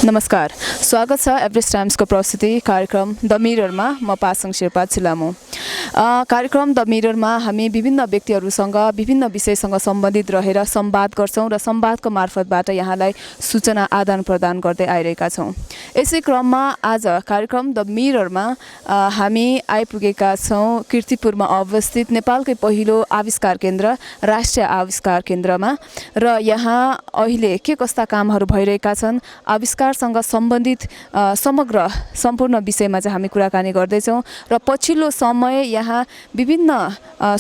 नमस्कार, स्वागत छ एभरेस्ट टाइम्सको प्रस्तुति कार्यक्रम द मिररमा। म पासाङ शेर्पा छिलामु। कार्यक्रम द मिररमा हामी विभिन्न व्यक्तिहरूसँग विभिन्न विषयसँग सम्बन्धित रहेर संवाद गर्छौं र संवादको मार्फतबाट यहाँलाई सूचना आदान प्रदान गर्दै आइरहेका छौं। यसै क्रममा आज कार्यक्रम द मिररमा हामी आइपुगेका छौं कीर्तिपुरमा अवस्थित नेपालकै पहिलो आविष्कार केन्द्र राष्ट्रिय आविष्कार केन्द्रमा र यहाँ अहिले के कस्ता कामहरू भइरहेका छन्, आविष्कारसँग सम्बन्धित समग्र सम्पूर्ण विषयमा चाहिँ हामी कुराकानी गर्दैछौँ र पछिल्लो समय यहाँ विभिन्न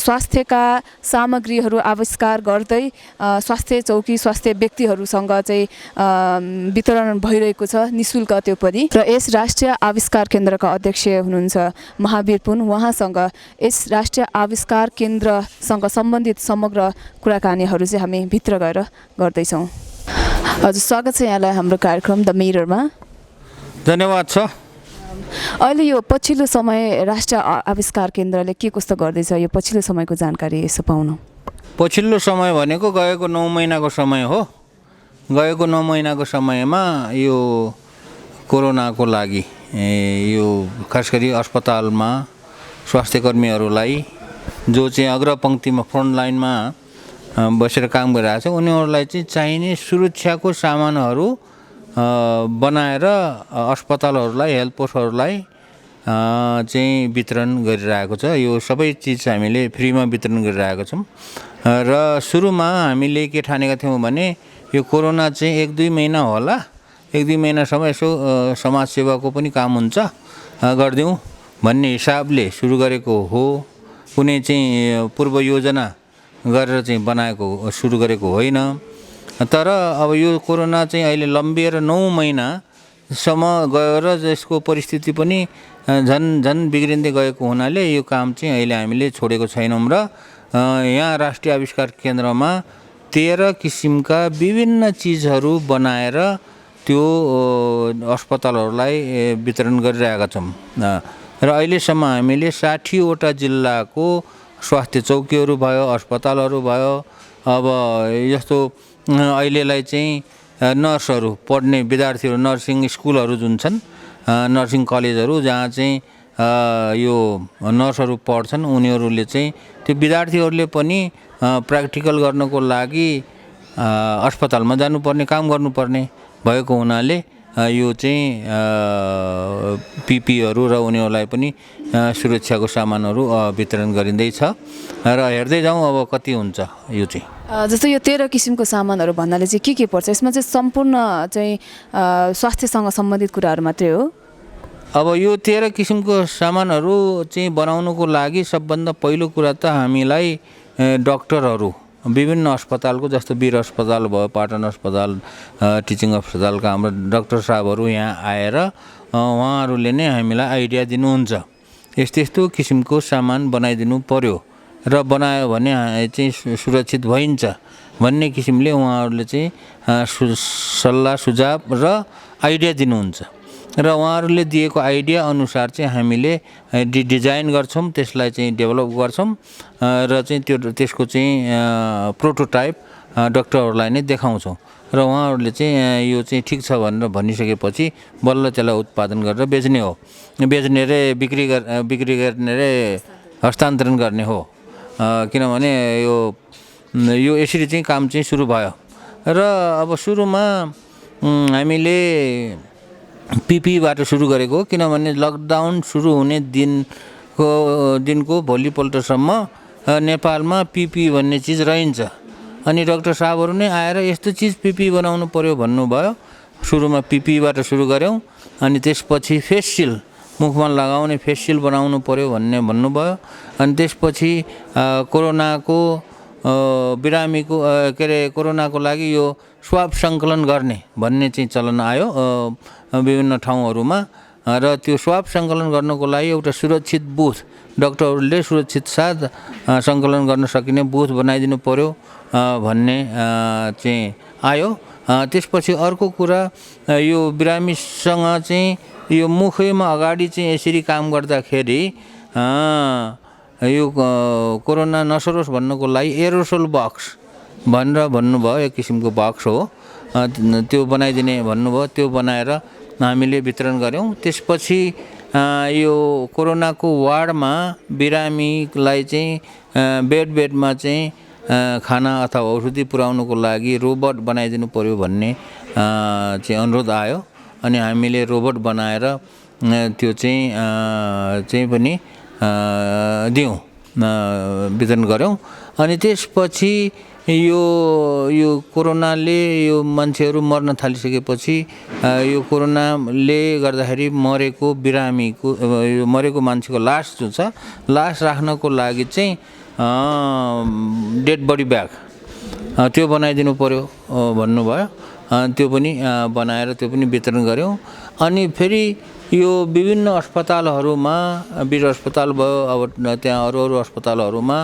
स्वास्थ्यका सामग्रीहरू आविष्कार गर्दै स्वास्थ्य चौकी स्वास्थ्य व्यक्तिहरूसँग चाहिँ वितरण भइरहेको छ निशुल्क त्यो पनि। र यस राष्ट्रिय आविष्कार केन्द्रका अध्यक्ष हुनुहुन्छ महावीर पुन। उहाँसँग यस राष्ट्रिय आविष्कार केन्द्रसँग सम्बन्धित समग्र कुराकानीहरू चाहिँ हामी भित्र गएर गर्दैछौँ। हजुर, स्वागत छ यहाँलाई हाम्रो कार्यक्रम द मिररमा। धन्यवाद छ। अहिले यो पछिल्लो समय राष्ट्रिय आविष्कार केन्द्रले के कस्तो गर्दैछ, यो पछिल्लो समयको जानकारी यसो पाउनु। पछिल्लो समय भनेको गएको 9 महिनाको समय हो। गएको 9 महिनाको समयमा यो कोरोनाको लागि यो खास गरी अस्पतालमा स्वास्थ्यकर्मीहरूलाई जो चाहिँ अग्रपङ्क्तिमा फ्रन्ट लाइनमा बसेर काम गरिरहेको छ उनीहरूलाई चाहिँ चाहिने सुरक्षाको सामानहरू बनाएर अस्पतालहरूलाई हेल्थ पोस्टहरूलाई चाहिँ वितरण गरिरहेको छ। यो सबै चिज हामीले फ्रीमा वितरण गरिरहेको छौँ। र सुरुमा हामीले के ठानेका थियौँ भने यो कोरोना चाहिँ 1-2 महिना होला, 1-2 महिनासम्म यसो समाजसेवाको पनि काम हुन्छ गरिदिउँ भन्ने हिसाबले सुरु गरेको हो। कुनै चाहिँ पूर्व योजना गरेर चाहिँ बनाएको सुरु गरेको होइन। तर अब यो कोरोना चाहिँ अहिले लम्बिएर 9 महिनासम्म गयो र यसको परिस्थिति पनि झन् बिग्रिँदै गएको हुनाले यो काम चाहिँ अहिले हामीले छोडेको छैनौँ र यहाँ राष्ट्रिय आविष्कार केन्द्रमा 13 किसिमका विभिन्न चिजहरू बनाएर त्यो अस्पतालहरूलाई वितरण गरिरहेका छौँ। र अहिलेसम्म हामीले 60वटा जिल्लाको स्वास्थ्य चौकीहरू भयो, अस्पतालहरू भयो। अब यस्तो अहिलेलाई चाहिँ नर्सहरू पढ्ने विद्यार्थीहरू, नर्सिङ स्कुलहरू जुन छन्, नर्सिङ कलेजहरू जहाँ चाहिँ यो नर्सहरू पढ्छन् उनीहरूले चाहिँ त्यो विद्यार्थीहरूले पनि प्र्याक्टिकल गर्नको लागि अस्पतालमा जानुपर्ने, काम गर्नुपर्ने भएको हुनाले यो चाहिँ पिपीहरू र उनीहरूलाई पनि सुरक्षाको सामानहरू वितरण गरिँदैछ र हेर्दै जाउँ अब कति हुन्छ यो चाहिँ। जस्तो यो 13 किसिमको सामानहरू भन्नाले चाहिँ के पर्छ यसमा? चाहिँ सम्पूर्ण चाहिँ स्वास्थ्यसँग सम्बन्धित कुराहरू मात्रै हो? अब यो 13 किसिमको सामानहरू चाहिँ बनाउनुको लागि सबभन्दा पहिलो कुरा त हामीलाई डक्टरहरू विभिन्न अस्पतालको जस्तो वीर अस्पताल भयो, पाटन अस्पताल, टिचिङ अस्पतालका हाम्रो डाक्टर साहबहरू यहाँ आएर उहाँहरूले नै हामीलाई आइडिया दिनुहुन्छ यस्तो यस्तो किसिमको सामान बनाइदिनु पर्यो र बनायो भने चाहिँ सुरक्षित भइन्छ भन्ने किसिमले उहाँहरूले चाहिँ सल्लाह सुझाव र आइडिया दिनुहुन्छ र उहाँहरूले दिएको आइडिया अनुसार चाहिँ हामीले डिजाइन गर्छौँ, त्यसलाई चाहिँ डेभलप गर्छौँ र चाहिँ त्यसको चाहिँ प्रोटोटाइप डक्टरहरूलाई नै देखाउँछौँ र उहाँहरूले चाहिँ यो चाहिँ ठिक छ भनेर भनिसकेपछि बल्ल त्यसलाई उत्पादन गरेर बेच्ने हो, बेच्ने रे बिक्री गर्ने रे हस्तान्तरण गर्ने हो। किनभने यो यसरी चाहिँ काम चाहिँ सुरु भयो र अब सुरुमा हामीले पिपीबाट सुरु गरेको, किनभने लकडाउन सुरु हुने दिनको भोलिपल्टसम्म नेपालमा पिपी भन्ने चिज रहन्छ। अनि डाक्टर साहबहरू नै आएर यस्तो चिज पिपी बनाउनु पर्यो भन्नुभयो। सुरुमा पिपीबाट सुरु गऱ्यौँ अनि त्यसपछि फेस सिल, मुखमा लगाउने फेस सिल बनाउनु पर्यो भन्नुभयो। अनि त्यसपछि कोरोनाको बिरामीको के अरे कोरोनाको लागि यो स्वाब सङ्कलन गर्ने भन्ने चाहिँ चलन आयो विभिन्न ठाउँहरूमा र त्यो स्वाब सङ्कलन गर्नको लागि एउटा सुरक्षित बुथ डक्टरहरूले सुरक्षित साथ सङ्कलन गर्न सकिने बुथ बनाइदिनु पर्यो भन्ने चाहिँ आयो। त्यसपछि अर्को कुरा यो बिरामीसँग चाहिँ यो मुखैमा अगाडि चाहिँ यसरी काम गर्दाखेरि यो कोरोना नसरोस् भन्नको लागि एरोसोल बक्स भनेर भन्नुभयो, एक किसिमको बक्स हो त्यो बनाइदिने भन्नुभयो, त्यो बनाएर हामीले वितरण गऱ्यौँ। त्यसपछि यो कोरोनाको वार्डमा बिरामीलाई चाहिँ बेडमा चाहिँ खाना अथवा औषधि पुर्याउनुको लागि रोबोट बनाइदिनु पर्यो भन्ने चाहिँ अनुरोध आयो अनि हामीले रोबोट बनाएर त्यो चाहिँ पनि दियौँ, वितरण गऱ्यौँ। अनि त्यसपछि यो कोरोनाले यो मान्छेहरू मर्न थालिसकेपछि यो कोरोनाले गर्दाखेरि मरेको बिरामीको यो मरेको मान्छेको लास जो छ, लास राख्नको लागि चाहिँ डेड बडी ब्याग त्यो बनाइदिनु पर्यो भन्नुभयो। त्यो पनि बनाएर त्यो पनि वितरण गऱ्यौँ। अनि फेरि यो विभिन्न अस्पतालहरूमा, वीर अस्पताल भयो, अब त्यहाँ अरू अस्पतालहरूमा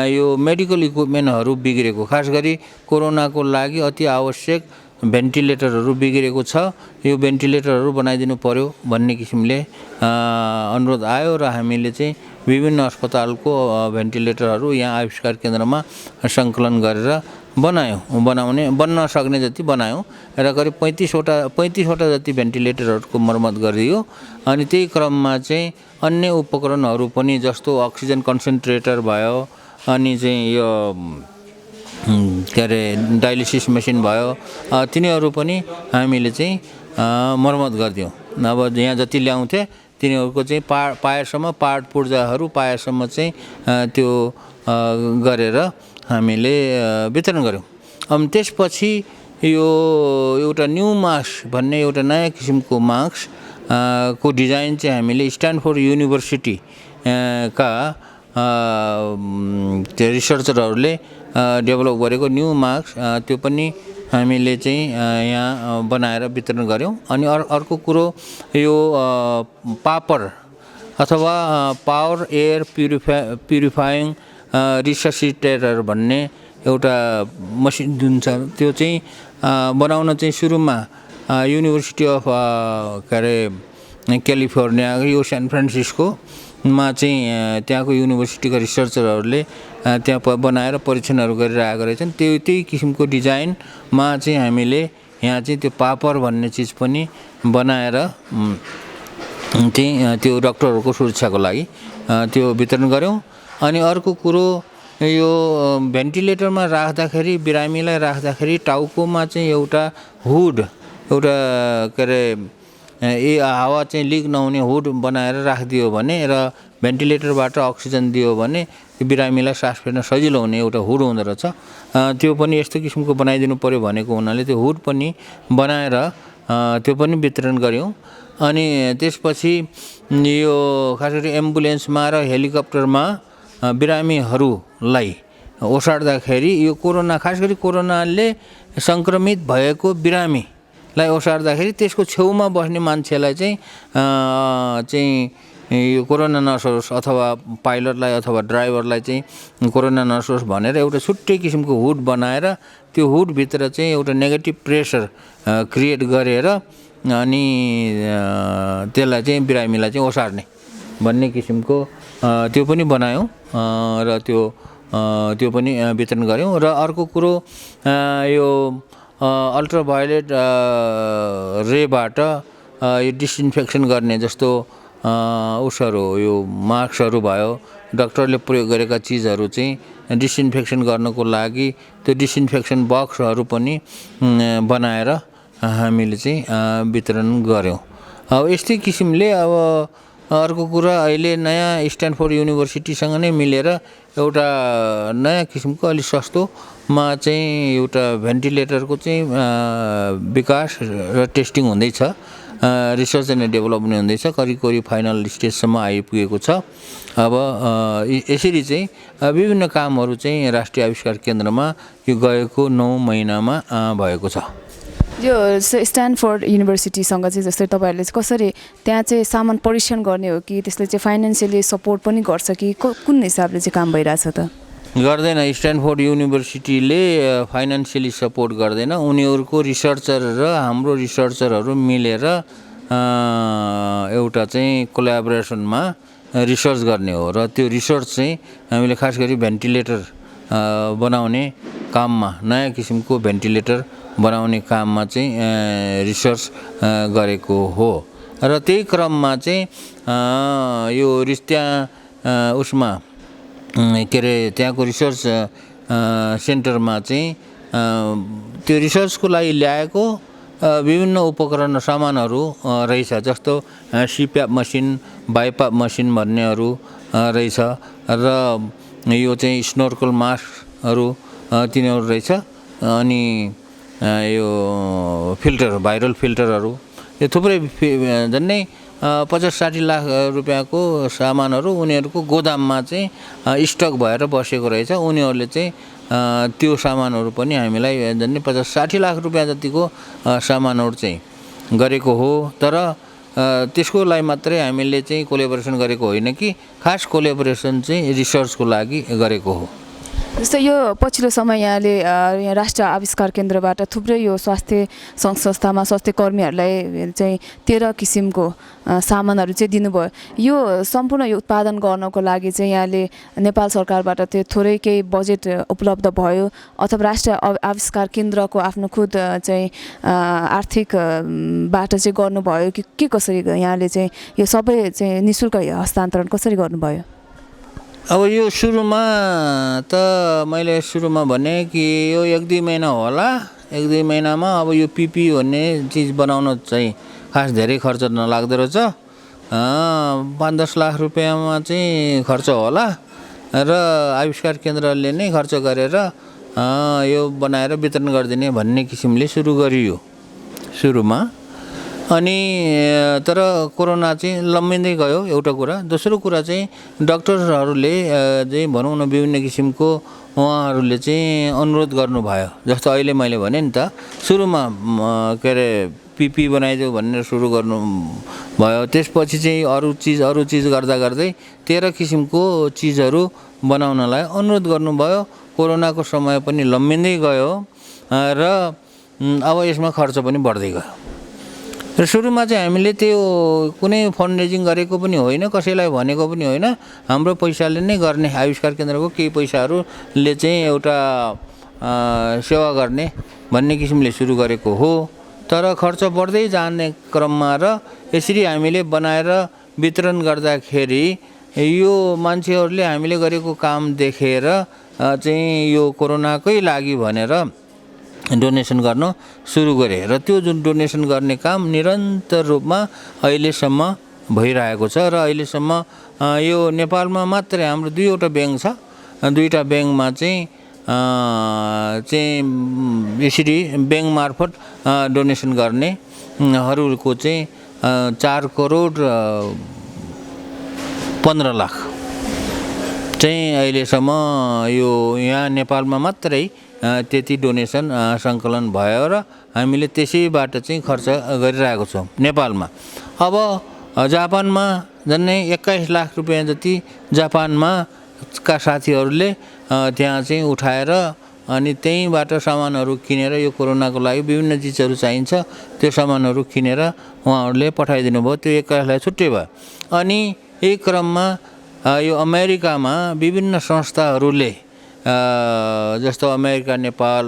यो मेडिकल इक्विपमेन्टहरू बिग्रेको, खास गरी कोरोनाको लागि अति आवश्यक भेन्टिलेटरहरू बिग्रेको छ, यो भेन्टिलेटरहरू बनाइदिनु पर्यो भन्ने किसिमले अनुरोध आयो र हामीले चाहिँ विभिन्न अस्पतालको भेन्टिलेटरहरू यहाँ आविष्कार केन्द्रमा सङ्कलन गरेर बन्न सक्ने जति बनायौँ र करिब 35वटा जति भेन्टिलेटरहरूको मर्मत गरियो। अनि त्यही क्रममा चाहिँ अन्य उपकरणहरू पनि जस्तो अक्सिजन कन्सन्ट्रेटर भयो, अनि चाहिँ यो के अरे डायलिसिस मेसिन भयो, तिनीहरू पनि हामीले चाहिँ मर्मत गरिदियौँ। अब यहाँ जति ल्याउँथे तिनीहरूको चाहिँ पाएसम्म पार्ट पुर्जाहरू पाएसम्म चाहिँ त्यो गरेर हामीले वितरण गऱ्यौँ। अनि त्यसपछि यो एउटा न्यू मास्क भन्ने एउटा नयाँ किसिमको मास्क को डिजाइन चाहिँ हामीले स्ट्यानफोर्ड युनिभर्सिटी का रिसर्चरहरूले डेभलप गरेको न्यू मास्क त्यो पनि हामीले चाहिँ यहाँ बनाएर वितरण गऱ्यौँ। अनि अर्को कुरो यो पापर अथवा पावर एयर प्युरिफाइङ रिससिटेटर भन्ने एउटा मसिन जुन छ त्यो चाहिँ बनाउन चाहिँ सुरुमा युनिभर्सिटी अफ के अरे क्यालिफोर्निया यो सान फ्रान्सिस्कोमा चाहिँ त्यहाँको युनिभर्सिटीका रिसर्चरहरूले त्यहाँ बनाएर परीक्षणहरू गरिरहेका रहेछन्। त्यही किसिमको डिजाइनमा चाहिँ हामीले यहाँ चाहिँ त्यो पापर भन्ने चिज पनि बनाएर चाहिँ त्यो डक्टरहरूको सुरक्षाको लागि त्यो वितरण गऱ्यौँ। अनि अर्को कुरो यो भेन्टिलेटरमा राख्दाखेरि, बिरामीलाई राख्दाखेरि टाउकोमा चाहिँ एउटा हुड, एउटा के अरे हावा चाहिँ लिक नहुने हुड बनाएर राखिदियो भने र भेन्टिलेटरबाट अक्सिजन दियो भने बिरामीलाई सास फेर्न सजिलो हुने एउटा हुड हुँदो रहेछ। त्यो पनि यस्तो किसिमको बनाइदिनु पर्यो भनेको हुनाले त्यो हुड पनि बनाएर त्यो पनि वितरण गऱ्यौँ। अनि त्यसपछि यो खास गरी एम्बुलेन्समा र हेलिकप्टरमा बिरामीहरूलाई ओसार्दाखेरि यो कोरोना, खास गरी कोरोनाले सङ्क्रमित भएको बिरामीलाई ओसार्दाखेरि त्यसको छेउमा बस्ने मान्छेलाई चाहिँ यो कोरोना नसोस् अथवा पाइलटलाई अथवा ड्राइभरलाई चाहिँ कोरोना नसोस् भनेर एउटा छुट्टै किसिमको हुड बनाएर त्यो हुडभित्र चाहिँ एउटा नेगेटिभ प्रेसर क्रिएट गरेर अनि त्यसलाई चाहिँ बिरामीलाई चाहिँ ओसार्ने भन्ने किसिमको त्यो पनि बनायौँ र त्यो पनि वितरण गऱ्यौँ। र अर्को कुरो यो अल्ट्राभायोलेट रेबाट यो डिसइन्फेक्सन गर्ने जस्तो उसहरू यो मास्कहरू भयो, डक्टरले प्रयोग गरेका चिजहरू चाहिँ डिसइन्फेक्सन गर्नको लागि त्यो डिसइन्फेक्सन बक्सहरू पनि बनाएर हामीले चाहिँ वितरण गऱ्यौँ। अब यस्तै किसिमले अब अर्को कुरा अहिले नयाँ स्ट्यानफोर्ड युनिभर्सिटीसँग नै मिलेर एउटा नयाँ किसिमको अलिक सस्तोमा चाहिँ एउटा भेन्टिलेटरको चाहिँ विकास र टेस्टिङ हुँदैछ, रिसर्च एन्ड डेभलपमेन्ट हुँदैछ, करिब फाइनल स्टेजसम्म आइपुगेको छ। अब यसरी चाहिँ विभिन्न कामहरू चाहिँ राष्ट्रिय आविष्कार केन्द्रमा यो गएको 9 महिनामा भएको छ। यो स्ट्यानफोर्ड युनिभर्सिटीसँग चाहिँ जस्तै तपाईँहरूले चाहिँ कसरी त्यहाँ चाहिँ सामान परीक्षण गर्ने हो कि त्यसले चाहिँ फाइनेन्सियली सपोर्ट पनि गर्छ कि कुन हिसाबले चाहिँ काम भइरहेछ त? गर्दैन। स्ट्यानफोर्ड युनिभर्सिटीले फाइनेन्सियली सपोर्ट गर्दैन। उनीहरूको रिसर्चर र हाम्रो रिसर्चरहरू मिलेर एउटा चाहिँ कोलाबोरेसनमा रिसर्च गर्ने हो र त्यो रिसर्च चाहिँ हामीले खास गरी भेन्टिलेटर बनाउने काममा, नयाँ किसिमको भेन्टिलेटर बनाउने काममा चाहिँ रिसर्च गरेको हो। र त्यही क्रममा चाहिँ यो त्यहाँ उसमा के अरे त्यहाँको रिसर्च सेन्टरमा चाहिँ त्यो रिसर्चको लागि ल्याएको विभिन्न उपकरण सामानहरू रहेछ, जस्तो सिप्याप मसिन, बाइपाप मसिन भन्नेहरू रहेछ र यो चाहिँ स्नोर्कल मास्कहरू तिनीहरू रहेछ। अनि यो फिल्टर, भाइरल फिल्टरहरू, यो थुप्रै झन्डै 50-60 लाख रुपियाँको सामानहरू उनीहरूको गोदाममा चाहिँ स्टक भएर बसेको रहेछ। उनीहरूले चाहिँ त्यो सामानहरू पनि हामीलाई झन्डै 50-60 लाख रुपियाँ जतिको सामानहरू चाहिँ गरेको हो। तर त्यसको लागि मात्रै हामीले चाहिँ कोलेबोरेसन गरेको होइन कि खास कोलेबोरेसन चाहिँ रिसर्चको लागि गरेको हो। जस्तै यो पछिल्लो समय यहाँले यहाँ राष्ट्रिय आविष्कार केन्द्रबाट थुप्रै यो स्वास्थ्य सङ्घ संस्थामा स्वास्थ्य कर्मीहरूलाई चाहिँ 13 किसिमको सामानहरू चाहिँ दिनुभयो। यो सम्पूर्ण यो उत्पादन गर्नको लागि चाहिँ यहाँले नेपाल सरकारबाट त्यो थोरै केही बजेट उपलब्ध भयो अथवा राष्ट्रिय आविष्कार केन्द्रको आफ्नो खुद चाहिँ आर्थिकबाट चाहिँ गर्नुभयो कि के कसरी यहाँले चाहिँ यो सबै चाहिँ निःशुल्क हस्तान्तरण कसरी गर्नुभयो? अब यो सुरुमा त मैले सुरुमा भने कि यो 1-2 महिना होला, 1-2 महिनामा अब यो पिपी भन्ने चिज बनाउन चाहिँ खास धेरै खर्च नलाग्दो रहेछ। 5-10 लाख रुपियाँमा चाहिँ खर्च होला र आविष्कार केन्द्रले नै खर्च गरेर यो बनाएर वितरण गरिदिने भन्ने किसिमले सुरु गरियो सुरुमा। अनि तर कोरोना चाहिँ लम्बिँदै गयो एउटा कुरा। दोस्रो कुरा चाहिँ डक्टरहरूले चाहिँ भनौँ न विभिन्न किसिमको उहाँहरूले चाहिँ अनुरोध गर्नुभयो। जस्तो अहिले मैले भने नि त सुरुमा के अरे पिपी बनाइदियो भनेर सुरु गर्नु भयो। त्यसपछि चाहिँ अरू चिज गर्दा गर्दै 13 किसिमको चिजहरू बनाउनलाई अनुरोध गर्नुभयो। कोरोनाको समय पनि लम्बिँदै गयो र अब यसमा खर्च पनि बढ्दै गयो। र सुरुमा चाहिँ हामीले त्यो कुनै फन्ड रेजिङ गरेको पनि होइन, कसैलाई भनेको पनि होइन, हाम्रो पैसाले नै गर्ने, आविष्कार केन्द्रको केही पैसाहरूले चाहिँ एउटा सेवा गर्ने भन्ने किसिमले सुरु गरेको हो। तर खर्च बढ्दै जाने क्रममा र यसरी हामीले बनाएर वितरण गर्दाखेरि यो मान्छेहरूले हामीले गरेको काम देखेर चाहिँ यो कोरोनाकै लागि भनेर डोनेसन गर्न सुरु गरे र त्यो जुन डोनेसन गर्ने काम निरन्तर रूपमा अहिलेसम्म भइरहेको छ। र अहिलेसम्म यो नेपालमा मात्रै हाम्रो 2वटा ब्याङ्क छ। 2टा ब्याङ्कमा चाहिँ यसरी ब्याङ्क मार्फत डोनेसन गर्नेहरूको चाहिँ 4 करोड 15 लाख चाहिँ अहिलेसम्म यो यहाँ नेपालमा मात्रै त्यति डोनेसन सङ्कलन भयो र हामीले त्यसैबाट चाहिँ खर्च गरिरहेको छौँ नेपालमा। अब जापानमा झन्डै 21 लाख रुपियाँ जति जापानमा का साथीहरूले त्यहाँ चाहिँ उठाएर अनि त्यहीँबाट सामानहरू किनेर यो कोरोनाको लागि विभिन्न चिजहरू चाहिन्छ त्यो सामानहरू किनेर उहाँहरूले पठाइदिनु भयो। त्यो 21 लाख छुट्टै भयो। अनि यही क्रममा यो अमेरिकामा विभिन्न संस्थाहरूले जस्तो अमेरिका नेपाल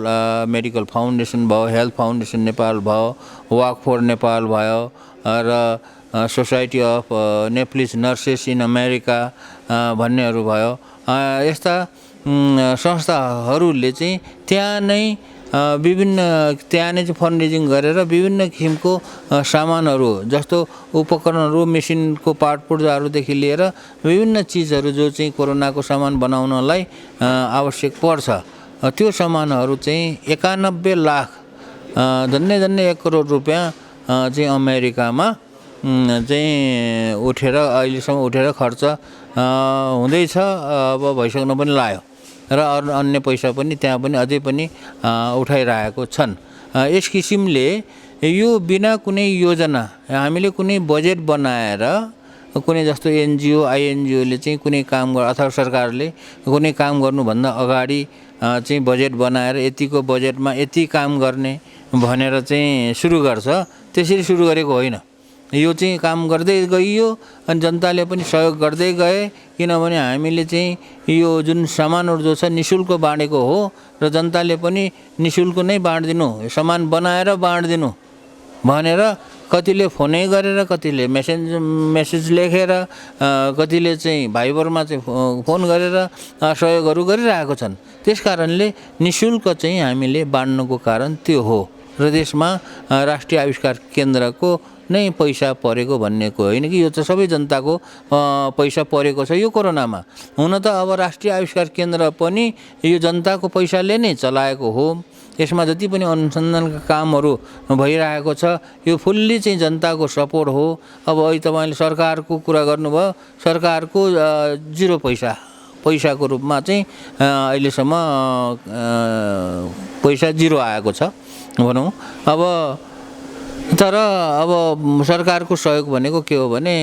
मेडिकल फाउन्डेसन भयो, हेल्थ फाउन्डेसन नेपाल भयो, वाक फर नेपाल भयो र society of नेप्लिस nurses in America भन्नेहरू भयो। यस्ता संस्थाहरूले चाहिँ त्यहाँ नै चाहिँ फन्ड रेजिङ गरेर विभिन्न किसिमको सामानहरू जस्तो उपकरणहरू, मेसिनको पार्ट पुर्जाहरूदेखि लिएर विभिन्न चिजहरू जो चाहिँ कोरोनाको सामान बनाउनलाई आवश्यक पर्छ त्यो सामानहरू चाहिँ 91 लाख झन्डै 1 करोड रुपियाँ चाहिँ अमेरिकामा चाहिँ अहिलेसम्म उठेर खर्च हुँदैछ। अब भइसक्न पनि लाग्यो र अन्य पैसा पनि त्यहाँ पनि अझै पनि उठाइरहेको छन्। यस किसिमले यो बिना कुनै योजना हामीले कुनै बजेट बनाएर कुनै जस्तो एनजिओ आइएनजिओले चाहिँ कुनै काम अथवा सरकारले कुनै काम गर्नुभन्दा अगाडि चाहिँ बजेट बनाएर यतिको बजेटमा यति काम गर्ने भनेर चाहिँ सुरु गर्छ, त्यसरी सुरु गरेको होइन। यो चाहिँ काम गर्दै गइयो अनि जनताले पनि सहयोग गर्दै गए किनभने हामीले चाहिँ यो जुन सामानहरू जो छ निशुल्क बाँडेको हो र जनताले पनि निशुल्क नै बाँडिदिनु सामान बनाएर बाँडिदिनु भनेर कतिले फोनै गरेर कतिले मेसेज लेखेर कतिले चाहिँ भाइबरमा चाहिँ फोन गरेर सहयोगहरू गरिरहेको छन्। त्यसकारणले निशुल्क चाहिँ हामीले बाँड्नुको कारण त्यो हो र देशमा राष्ट्रिय आविष्कार केन्द्रको नै पैसा परेको भन्नेको होइन कि यो चाहिँ सबै जनताको पैसा परेको छ यो कोरोनामा। हुन त अब राष्ट्रिय आविष्कार केन्द्र पनि यो जनताको पैसाले नै चलाएको हो। यसमा जति पनि अनुसन्धानका कामहरू भइरहेको छ यो फुल्ली चाहिँ जनताको सपोर्ट हो। अब अहिले तपाईँले सरकारको कुरा गर्नुभयो, सरकारको 0 पैसाको रूपमा चाहिँ अहिलेसम्म पैसा 0 आएको छ भनौँ। अब तर अब सरकारको सहयोग भनेको के हो भने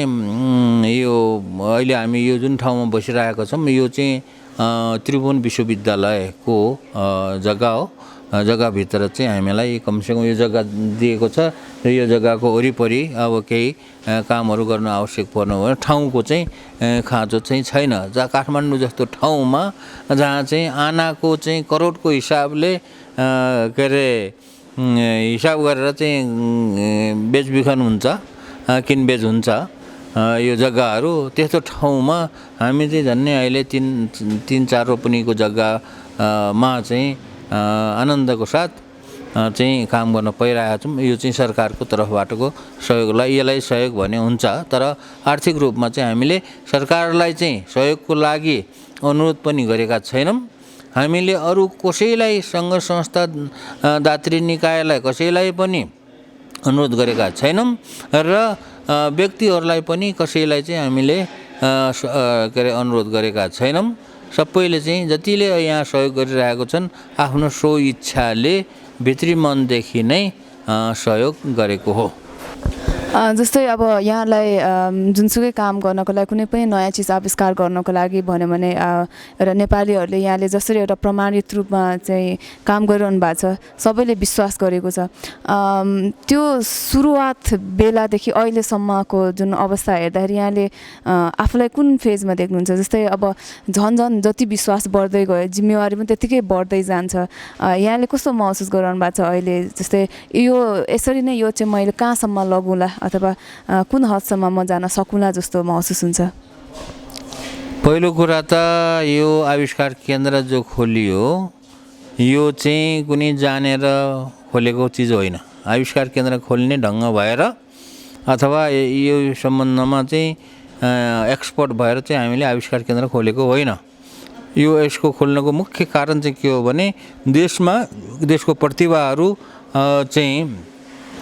यो अहिले हामी यो जुन ठाउँमा बसिरहेका छौँ यो चाहिँ त्रिभुवन विश्वविद्यालयको जग्गा हो। जग्गाभित्र चाहिँ हामीलाई कमसेकम यो जग्गा दिएको छ र यो जग्गाको वरिपरि अब केही कामहरू गर्न आवश्यक पर्नु भयो। ठाउँको चाहिँ खाँचो चाहिँ छैन। जहाँ काठमाडौँ जस्तो ठाउँमा जहाँ चाहिँ आनाको चाहिँ करोडको हिसाबले के अरे हिसाब गरेर चाहिँ बेचबिखन हुन्छ, किनबेच हुन्छ यो जग्गाहरू। त्यस्तो ठाउँमा हामी चाहिँ झन्नै अहिले 3-4 रोपनीको जग्गामा चाहिँ आनन्दको साथ चाहिँ काम गर्न पाइरहेका छौँ। यो चाहिँ सरकारको तर्फबाटको सहयोगलाई यसलाई सहयोग भने हुन्छ। तर आर्थिक रूपमा चाहिँ हामीले सरकारलाई चाहिँ सहयोगको लागि अनुरोध पनि गरेका छैनौँ। हामीले अरू कसैलाई सङ्घ संस्था दात्री निकायलाई कसैलाई पनि अनुरोध गरेका छैनौँ र व्यक्तिहरूलाई पनि कसैलाई चाहिँ हामीले के अरे अनुरोध गरेका छैनौँ। सबैले चाहिँ जतिले यहाँ सहयोग गरिरहेको छन् आफ्नो स्वइच्छाले भित्री मनदेखि नै सहयोग गरेको हो। जस्तै अब यहाँलाई जुनसुकै काम गर्नको लागि कुनै पनि नयाँ चिज आविष्कार गर्नको लागि भन्यो भने र नेपालीहरूले यहाँले जसरी एउटा प्रमाणित रूपमा चाहिँ काम गरिरहनु भएको छ सबैले विश्वास गरेको छ। त्यो सुरुवात बेलादेखि अहिलेसम्मको जुन अवस्था हेर्दाखेरि यहाँले आफूलाई कुन फेजमा देख्नुहुन्छ? जस्तै अब झन् जति विश्वास बढ्दै गयो जिम्मेवारी पनि त्यत्तिकै बढ्दै जान्छ। यहाँले कस्तो महसुस गरिरहनु भएको छ अहिले? जस्तै यो यसरी नै यो चाहिँ मैले कहाँसम्म लगौँला अथवा कुन हदसम्म म जान सकुँला जस्तो महसुस हुन्छ? पहिलो कुरा त यो आविष्कार केन्द्र जो खोलियो यो चाहिँ कुनै जानेर खोलेको चिज होइन। आविष्कार केन्द्र खोल्ने ढङ्ग भएर अथवा यो सम्बन्धमा चाहिँ एक्सपर्ट भएर चाहिँ हामीले आविष्कार केन्द्र खोलेको होइन। यो यसको खोल्नको मुख्य कारण चाहिँ के हो भने देशको प्रतिभाहरू चाहिँ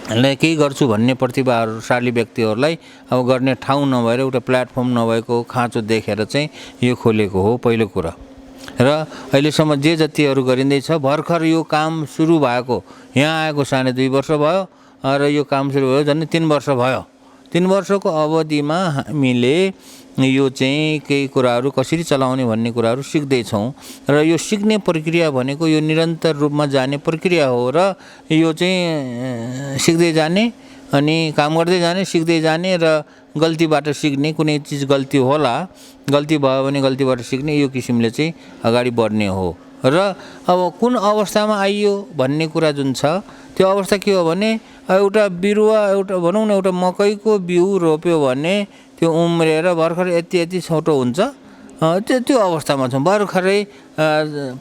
केही गर्छु भन्ने प्रतिभाशाली व्यक्तिहरूलाई अब गर्ने ठाउँ नभएर एउटा प्लेटफर्म नभएको खाँचो देखेर चाहिँ यो खोलेको हो पहिलो कुरा। र अहिलेसम्म जे जतिहरू गरिँदैछ भर्खर यो काम सुरु भएको यहाँ आएको 2.5 वर्ष भयो र यो काम सुरु भयो झन् 3 वर्ष भयो। 3 वर्षको अवधिमा हामीले यो चाहिँ केही कुराहरू कसरी चलाउने भन्ने कुराहरू सिक्दैछौँ र यो सिक्ने प्रक्रिया भनेको यो निरन्तर रूपमा जाने प्रक्रिया हो र यो चाहिँ सिक्दै जाने अनि काम गर्दै जाने सिक्दै जाने र गल्तीबाट सिक्ने। कुनै चिज गल्ती होला, गल्ती भयो भने गल्तीबाट सिक्ने यो किसिमले चाहिँ अगाडि बढ्ने हो। र अब कुन अवस्थामा आइयो भन्ने कुरा जुन छ त्यो अवस्था के हो भने एउटा बिरुवा एउटा भनौँ न एउटा मकैको बिउ रोप्यो भने त्यो उम्रेर भर्खर यति छोटो हुन्छ। त्यो अवस्थामा छ, भर्खरै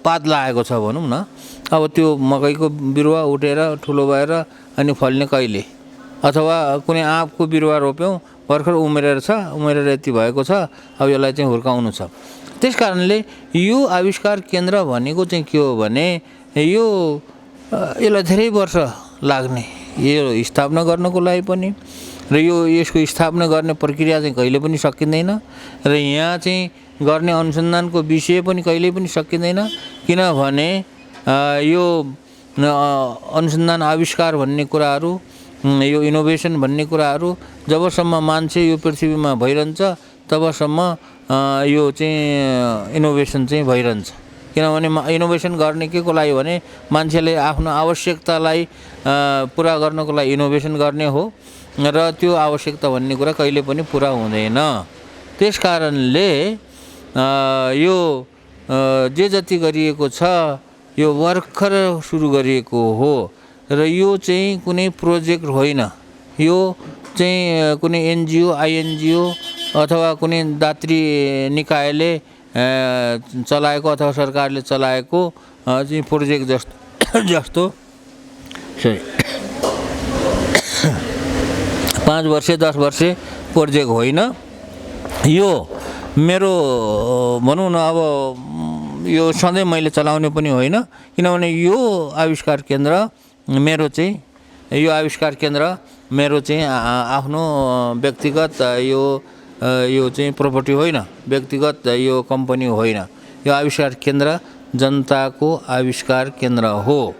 पात लागेको छ भनौँ न। अब त्यो मकैको बिरुवा उठेर ठुलो भएर अनि फल्ने कहिले? अथवा कुनै आँपको बिरुवा रोप्यौँ भर्खर उम्रेर यति भएको छ, अब यसलाई चाहिँ हुर्काउनु छ। त्यस कारणले यो आविष्कार केन्द्र भनेको चाहिँ के हो भने यसलाई धेरै वर्ष लाग्ने यो स्थापना गर्नको लागि पनि र यसको स्थापना गर्ने प्रक्रिया चाहिँ कहिले पनि सकिँदैन र यहाँ चाहिँ गर्ने अनुसन्धानको विषय पनि कहिले पनि सकिँदैन। किनभने यो अनुसन्धान आविष्कार भन्ने कुराहरू यो इनोभेसन भन्ने कुराहरू जबसम्म मान्छे यो पृथ्वीमा भइरहन्छ तबसम्म यो चाहिँ इनोभेसन चाहिँ भइरहन्छ। किनभने इनोभेसन गर्ने के को लागि भने मान्छेले आफ्नो आवश्यकतालाई पुरा गर्नको लागि इनोभेसन गर्ने हो र त्यो आवश्यकता भन्ने कुरा कहिले पनि पुरा हुँदैन। त्यस कारणले यो जे जति गरिएको छ यो भर्खर सुरु गरिएको हो र यो चाहिँ कुनै प्रोजेक्ट होइन, यो चाहिँ कुनै एनजिओ आइएनजिओ अथवा कुनै दात्री निकायले चलाएको अथवा सरकारले चलाएको चाहिँ प्रोजेक्ट जस्तो 5 वर्ष 10 वर्ष प्रोजेक्ट होइन। यो मेरो भनौँ न अब यो सधैँ मैले चलाउने पनि होइन, किनभने यो आविष्कार केन्द्र मेरो चाहिँ आफ्नो व्यक्तिगत यो चाहिँ प्रपर्टी होइन, व्यक्तिगत यो कम्पनी होइन। यो आविष्कार केन्द्र जनताको आविष्कार केन्द्र हो।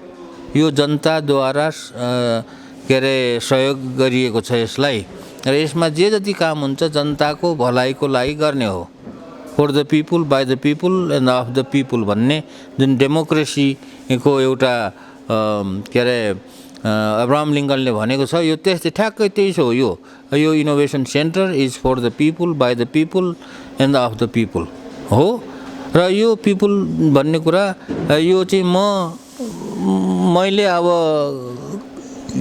यो जनताद्वारा सहयोग गरिएको छ यसलाई, र यसमा जे जति काम हुन्छ जनताको भलाइको लागि गर्ने हो। For the people, by the people and of the people भन्ने जुन डेमोक्रेसीको एउटा अब्राहम लिङ्कनले भनेको छ, यो त्यस्तै ठ्याक्कै त्यही छ। यो innovation centre is for the people, by the people and of the people हो। र यो पिपुल भन्ने कुरा यो चाहिँ मैले अब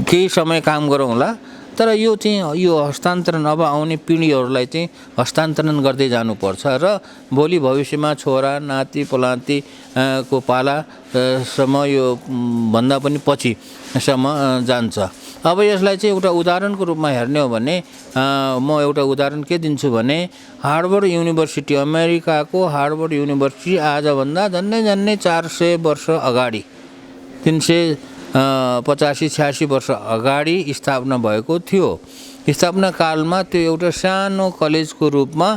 केही समय काम गरौँ होला, तर यो चाहिँ यो हस्तान्तरण अब आउने पिँढीहरूलाई चाहिँ हस्तान्तरण गर्दै जानुपर्छ र भोलि भविष्यमा छोरा नाति पोलाती को पालासम्म यो भन्दा पनि पछिसम्म जान्छ। अब यसलाई चाहिँ एउटा उदाहरणको रूपमा हेर्ने हो भने म एउटा उदाहरण के दिन्छु भने हार्वर्ड युनिभर्सिटी, अमेरिकाको हार्वर्ड युनिभर्सिटी आजभन्दा झन्डै 400 वर्ष अगाडि 385-86 वर्ष अगाडि स्थापना भएको थियो। स्थापना कालमा त्यो एउटा सानो कलेजको रूपमा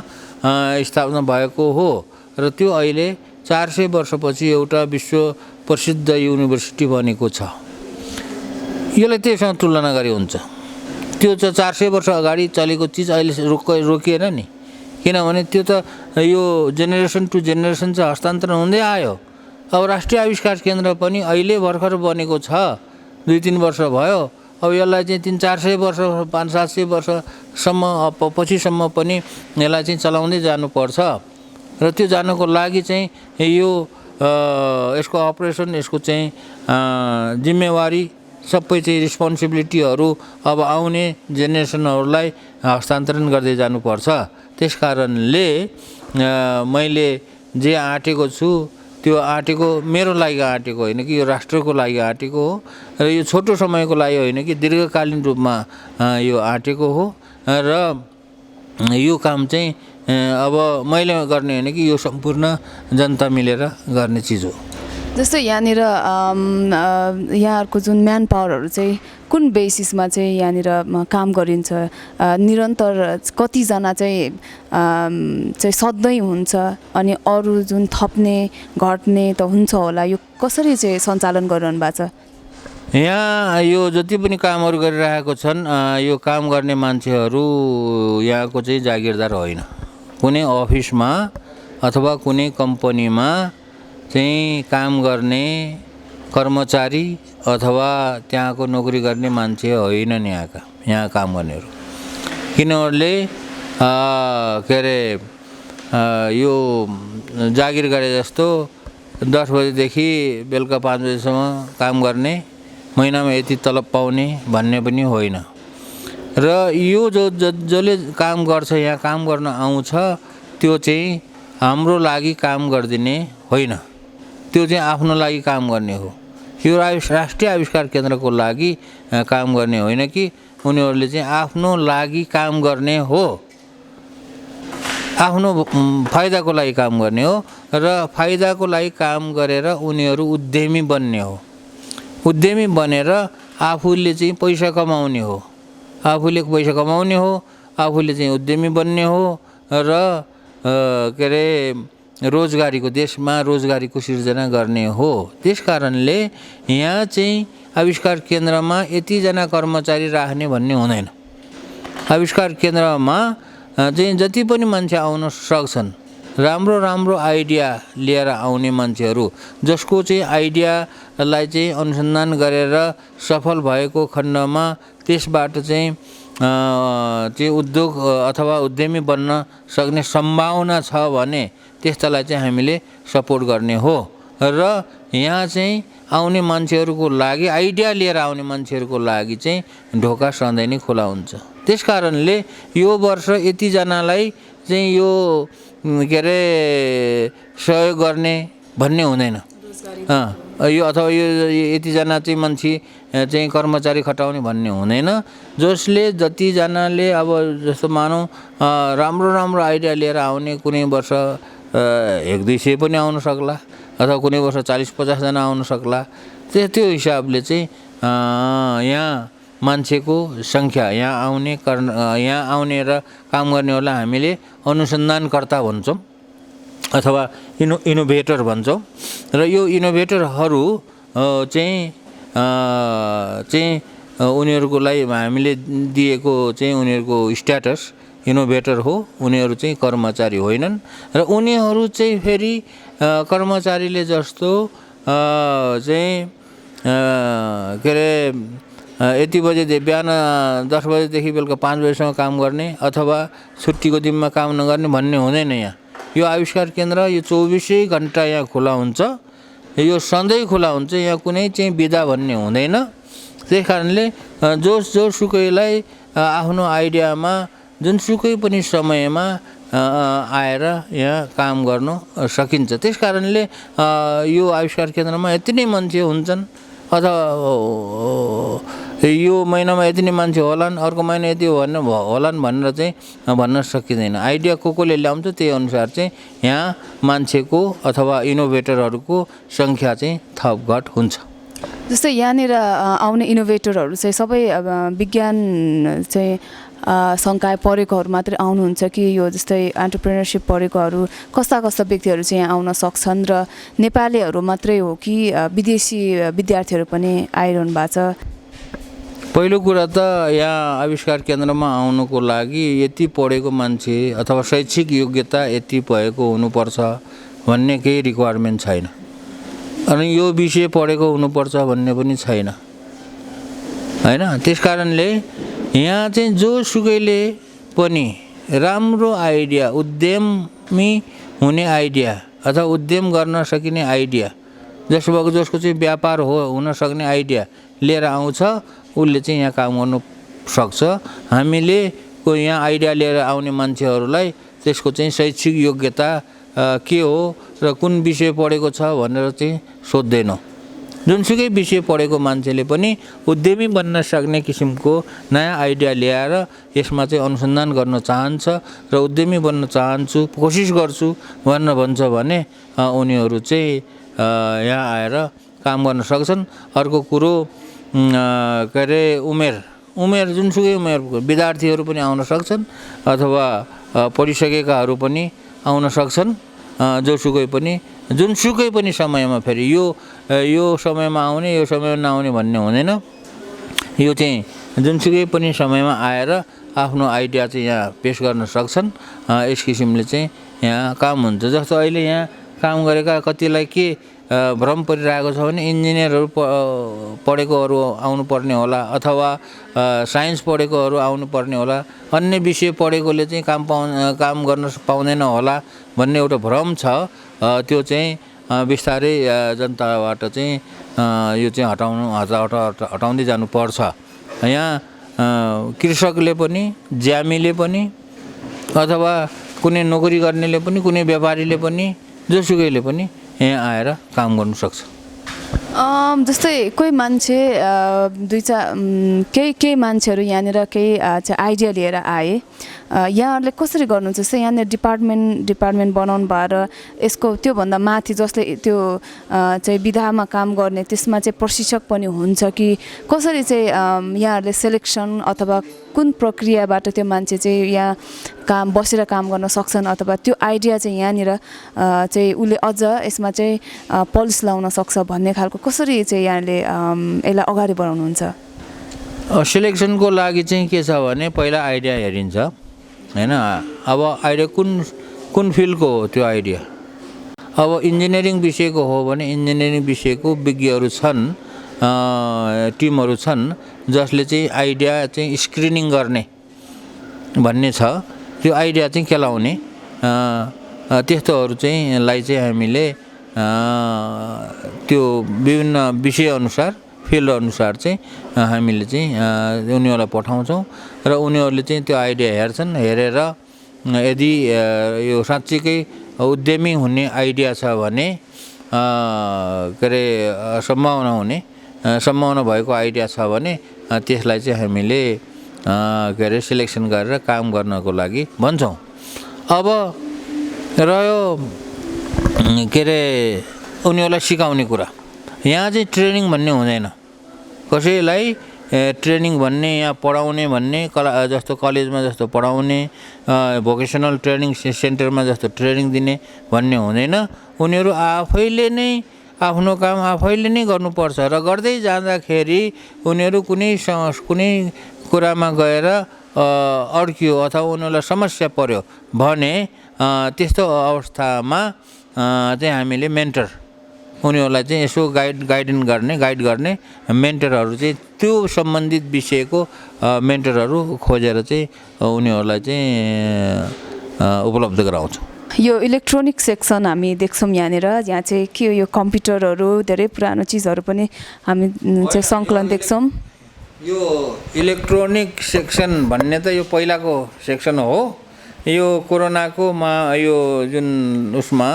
स्थापना भएको हो र त्यो अहिले 400 वर्षपछि एउटा विश्व प्रसिद्ध युनिभर्सिटी बनेको छ। यसलाई त्यससँग तुलना गरे हुन्छ। त्यो चाहिँ 400 वर्ष अगाडि चलेको चिज अहिले रोकिएन नि, किनभने त्यो त यो जेनेरेसन टु जेनेरेसन चाहिँ हस्तान्तरण हुँदै आयो। अब राष्ट्रिय आविष्कार केन्द्र पनि अहिले भर्खर बनेको छ, 2-3 वर्ष भयो। अब यसलाई चाहिँ 300-400 वर्ष 500-700 वर्षसम्म पछिसम्म पनि यसलाई चाहिँ चलाउँदै जानुपर्छ र त्यो जानको लागि चाहिँ यो यसको अपरेसन, यसको चाहिँ जिम्मेवारी सबै चाहिँ रिस्पोन्सिबिलिटीहरू अब आउने जेनेरेसनहरूलाई हस्तान्तरण गर्दै जानुपर्छ। त्यस कारणले मैले जे आँटेको छु त्यो आँटेको मेरो लागि आँटेको होइन कि यो राष्ट्रको लागि आँटेको हो र यो छोटो समयको लागि होइन कि दीर्घकालीन रूपमा यो आँटेको हो र यो काम चाहिँ अब मैले गर्ने होइन कि यो सम्पूर्ण जनता मिलेर गर्ने चिज हो। जस्तै यहाँनिर यहाँहरूको जुन म्यान पावरहरू चाहिँ कुन बेसिसमा चाहिँ यहाँनिर काम गरिन्छ, निरन्तर कतिजना चाहिँ सधैँ हुन्छ अनि अरू जुन थप्ने घट्ने त हुन्छ होला, यो कसरी चाहिँ सञ्चालन गरिरहनु भएको छ? यहाँ यो जति पनि कामहरू गरिरहेको छन् यो काम गर्ने मान्छेहरू यहाँको चाहिँ जागिरदार होइन। कुनै अफिसमा अथवा कुनै कम्पनीमा चाहिँ काम गर्ने कर्मचारी अथवा त्यहाँको नोकरी गर्ने मान्छे होइनन् यहाँ काम गर्नेहरू। किनभने के अरे यो जागिर गरे जस्तो 10 बजेदेखि बेलुका 5 बजेसम्म काम गर्ने, महिनामा यति तलब पाउने भन्ने पनि होइन। र यो जसले काम गर्छ, यहाँ काम गर्न आउँछ, त्यो चाहिँ हाम्रो लागि काम गरिदिने होइन, त्यो चाहिँ आफ्नो लागि काम गर्ने हो। यो राष्ट्रिय आविष्कार केन्द्रको लागि काम गर्ने होइन कि उनीहरूले चाहिँ आफ्नो लागि काम गर्ने हो, आफ्नो फाइदाको लागि काम गर्ने हो र फाइदाको लागि काम गरेर उनीहरू उद्यमी बन्ने हो। उद्यमी बनेर आफूले चाहिँ पैसा कमाउने हो, आफूले पैसा कमाउने हो, आफूले चाहिँ उद्यमी बन्ने हो र के अरे रोजगारीको, देशमा रोजगारीको सिर्जना गर्ने हो। त्यस कारणले यहाँ चाहिँ आविष्कार केन्द्रमा यतिजना कर्मचारी राख्ने भन्ने हुँदैन। आविष्कार केन्द्रमा चाहिँ जति पनि मान्छे आउन सक्छन्, राम्रो आइडिया लिएर आउने मान्छेहरू, जसको चाहिँ आइडियालाई चाहिँ अनुसन्धान गरेर सफल भएको खण्डमा त्यसबाट चाहिँ चाहिँ उद्योग अथवा उद्यमी बन्न सक्ने सम्भावना छ भने त्यस्तालाई चाहिँ हामीले सपोर्ट गर्ने हो र यहाँ चाहिँ आउने मान्छेहरूको लागि आइडिया लिएर आउने मान्छेहरूको लागि चाहिँ ढोका सधैँ नै खुला हुन्छ। त्यसकारणले यो वर्ष यतिजनालाई चाहिँ यो के अरे सहयोग गर्ने भन्ने हुँदैन। यो अथवा यो यतिजना चाहिँ मान्छे चाहिँ कर्मचारी खटाउने भन्ने हुँदैन। जसले जतिजनाले अब जस्तो मानौँ राम्रो राम्रो आइडिया लिएर आउने कुनै वर्ष 100-200 पनि आउन सक्ला अथवा कुनै वर्ष 40-50 जना आउन सक्ला। त्यो हिसाबले चाहिँ यहाँ मान्छेको सङ्ख्या यहाँ आउने र काम गर्नेहरूलाई हामीले अनुसन्धानकर्ता भन्छौँ अथवा इनोभेटर भन्छौँ र यो इनोभेटरहरू चाहिँ उनीहरूको लागि हामीले दिएको चाहिँ उनीहरूको स्ट्याटस इनोभेटर हो। उनीहरू चाहिँ कर्मचारी होइनन् र उनीहरू चाहिँ फेरि कर्मचारीले जस्तो चाहिँ के अरे यति बजे बिहान 10 बजेदेखि बेलुका 5 बजेसम्म काम गर्ने अथवा छुट्टीको दिनमा काम नगर्ने भन्ने हुँदैन। यहाँ यो आविष्कार केन्द्र यो 24 घन्टा यहाँ खुला हुन्छ। यो सधैँ खुला हुन्छ। यहाँ कुनै चाहिँ बिदा भन्ने हुँदैन। त्यही कारणले जोसुकैलाई आफ्नो आइडियामा जुनसुकै पनि समयमा आएर यहाँ काम गर्न सकिन्छ। त्यस कारणले यो आविष्कार केन्द्रमा यति नै मान्छे हुन्छन् अथवा यो महिनामा यति नै मान्छे होलान् अर्को महिना यति होलान् भनेर चाहिँ भन्न सकिँदैन। आइडिया कोले ल्याउँछ त्यही अनुसार चाहिँ यहाँ मान्छेको अथवा इनोभेटरहरूको सङ्ख्या चाहिँ थपघट हुन्छ। जस्तै यहाँनिर आउने इनोभेटरहरू चाहिँ सबै विज्ञान चाहिँ संकाय पढेकोहरू मात्रै आउनुहुन्छ कि यो जस्तै एन्टरप्रेन्योरसिप पढेकोहरू कस्ता व्यक्तिहरू चाहिँ यहाँ आउन सक्छन् र नेपालीहरू मात्रै हो कि विदेशी विद्यार्थीहरू पनि आइरहनु भएको छ? पहिलो कुरा त यहाँ आविष्कार केन्द्रमा आउनुको लागि यति पढेको मान्छे अथवा शैक्षिक योग्यता यति भएको हुनुपर्छ भन्ने केही रिक्वायरमेन्ट छैन। अनि यो विषय पढेको हुनुपर्छ भन्ने पनि छैन हैन। त्यसकारणले यहाँ चाहिँ जोसुकैले पनि राम्रो आइडिया उद्यमी हुने आइडिया अथवा उद्यम गर्न सकिने आइडिया जसको चाहिँ व्यापार हुन सक्ने आइडिया लिएर आउँछ उसले चाहिँ यहाँ काम गर्नु सक्छ। हामीले यहाँ आइडिया लिएर आउने मान्छेहरूलाई त्यसको चाहिँ शैक्षिक योग्यता के हो र कुन विषय पढेको छ भनेर चाहिँ सोध्दैनौँ। जुनसुकै विषय पढेको मान्छेले पनि उद्यमी बन्न सक्ने किसिमको नयाँ आइडिया ल्याएर यसमा चाहिँ अनुसन्धान गर्न चाहन्छ र उद्यमी बन्न चाहन्छु कोसिस गर्छु भनेर भन्छ भने उनीहरू चाहिँ यहाँ आएर काम गर्न सक्छन्। अर्को कुरो के अरे उमेर जुनसुकै उमेरको विद्यार्थीहरू पनि आउन सक्छन् अथवा पढिसकेकाहरू पनि आउन सक्छन्। जुनसुकै पनि समयमा फेरि यो समयमा आउने यो समयमा नआउने भन्ने हुँदैन। यो चाहिँ जुनसुकै पनि समयमा आएर आफ्नो आइडिया चाहिँ यहाँ पेश गर्न सक्छन्। यस किसिमले चाहिँ यहाँ काम हुन्छ। जस्तो अहिले यहाँ काम गरेका कतिलाई के भ्रम परिरहेको छ भने इन्जिनियरहरू पढेकोहरू आउनुपर्ने होला अथवा साइन्स पढेकोहरू आउनुपर्ने होला अन्य विषय पढेकोले चाहिँ काम गर्न पाउँदैन होला भन्ने एउटा भ्रम छ। त्यो चाहिँ बिस्तारै जनताबाट चाहिँ यो चाहिँ हटाउँदै जानुपर्छ। यहाँ कृषकले पनि ज्यामीले पनि अथवा कुनै नोकरी गर्नेले पनि कुनै व्यापारीले पनि जोसुकैले पनि यहाँ आएर काम गर्नु सक्छ। जस्तै कोही मान्छे केही मान्छेहरू यहाँनिर केही चाहिँ आइडिया लिएर आए यहाँहरूले कसरी गर्नुहुन्छ? जस्तै यहाँनिर डिपार्टमेन्ट बनाउनु भएर यसको त्योभन्दा माथि जसले त्यो चाहिँ विधामा काम गर्ने त्यसमा चाहिँ प्रशिक्षक पनि हुन्छ कि कसरी चाहिँ यहाँहरूले सेलेक्सन अथवा कुन प्रक्रियाबाट त्यो मान्छे चाहिँ यहाँ बसेर काम गर्न सक्छन् अथवा त्यो आइडिया चाहिँ यहाँनिर चाहिँ उसले अझ यसमा चाहिँ पल्स लाउन सक्छ भन्ने खालको कसरी चाहिँ यहाँले यसलाई अगाडि बढाउनुहुन्छ? सिलेक्सनको लागि चाहिँ के छ भने पहिला आइडिया हेरिन्छ हैन। अब आइडिया कुन फिल्डको हो त्यो आइडिया। अब इन्जिनियरिङ विषयको हो भने इन्जिनियरिङ विषयको विज्ञहरू छन् टिमहरू छन् जसले चाहिँ आइडिया चाहिँ स्क्रिनिङ गर्ने भन्ने छ। त्यो आइडिया चाहिँ केलाउने त्यस्तोहरू चाहिँ लाई चाहिँ हामीले त्यो विभिन्न विषयअनुसार फिल्डअनुसार चाहिँ हामीले चाहिँ उनीहरूलाई पठाउँछौँ र उनीहरूले चाहिँ त्यो आइडिया हेर्छन्। हेरेर यदि यो साँच्चीकै उद्यमी हुने आइडिया छ भने के अरे सम्भावना भएको आइडिया छ भने त्यसलाई चाहिँ हामीले के अरे सिलेक्सन गरेर काम गर्नको लागि भन्छौँ। अब रह्यो के अरे उनीहरूलाई सिकाउने कुरा, यहाँ चाहिँ ट्रेनिङ भन्ने हुँदैन। कसैलाई ट्रेनिङ भन्ने यहाँ पढाउने भन्ने जस्तो कलेजमा जस्तो पढाउने भोकेसनल ट्रेनिङ सेन्टरमा जस्तो ट्रेनिङ दिने भन्ने हुँदैन। उनीहरू आफैले नै आफ्नो काम आफैले नै गर्नुपर्छ र गर्दै जाँदाखेरि उनीहरू कुनै कुरामा गएर अड्कियो अथवा उनीहरूलाई समस्या पर्यो भने त्यस्तो अवस्थामा चाहिँ हामीले मेन्टर उनीहरूलाई चाहिँ यसो गाइड गर्ने मेन्टरहरू चाहिँ त्यो सम्बन्धित विषयको मेन्टरहरू खोजेर चाहिँ उनीहरूलाई चाहिँ उपलब्ध गराउँछौँ। यो इलेक्ट्रोनिक सेक्सन हामी देख्छौँ यहाँनिर, यहाँ चाहिँ के यो कम्प्युटरहरू धेरै पुरानो चिजहरू पनि हामी चाहिँ सङ्कलन देख्छौँ। यो इलेक्ट्रोनिक सेक्सन भन्ने त यो पहिलाको सेक्सन हो। यो कोरोनाको यो जुन उसमा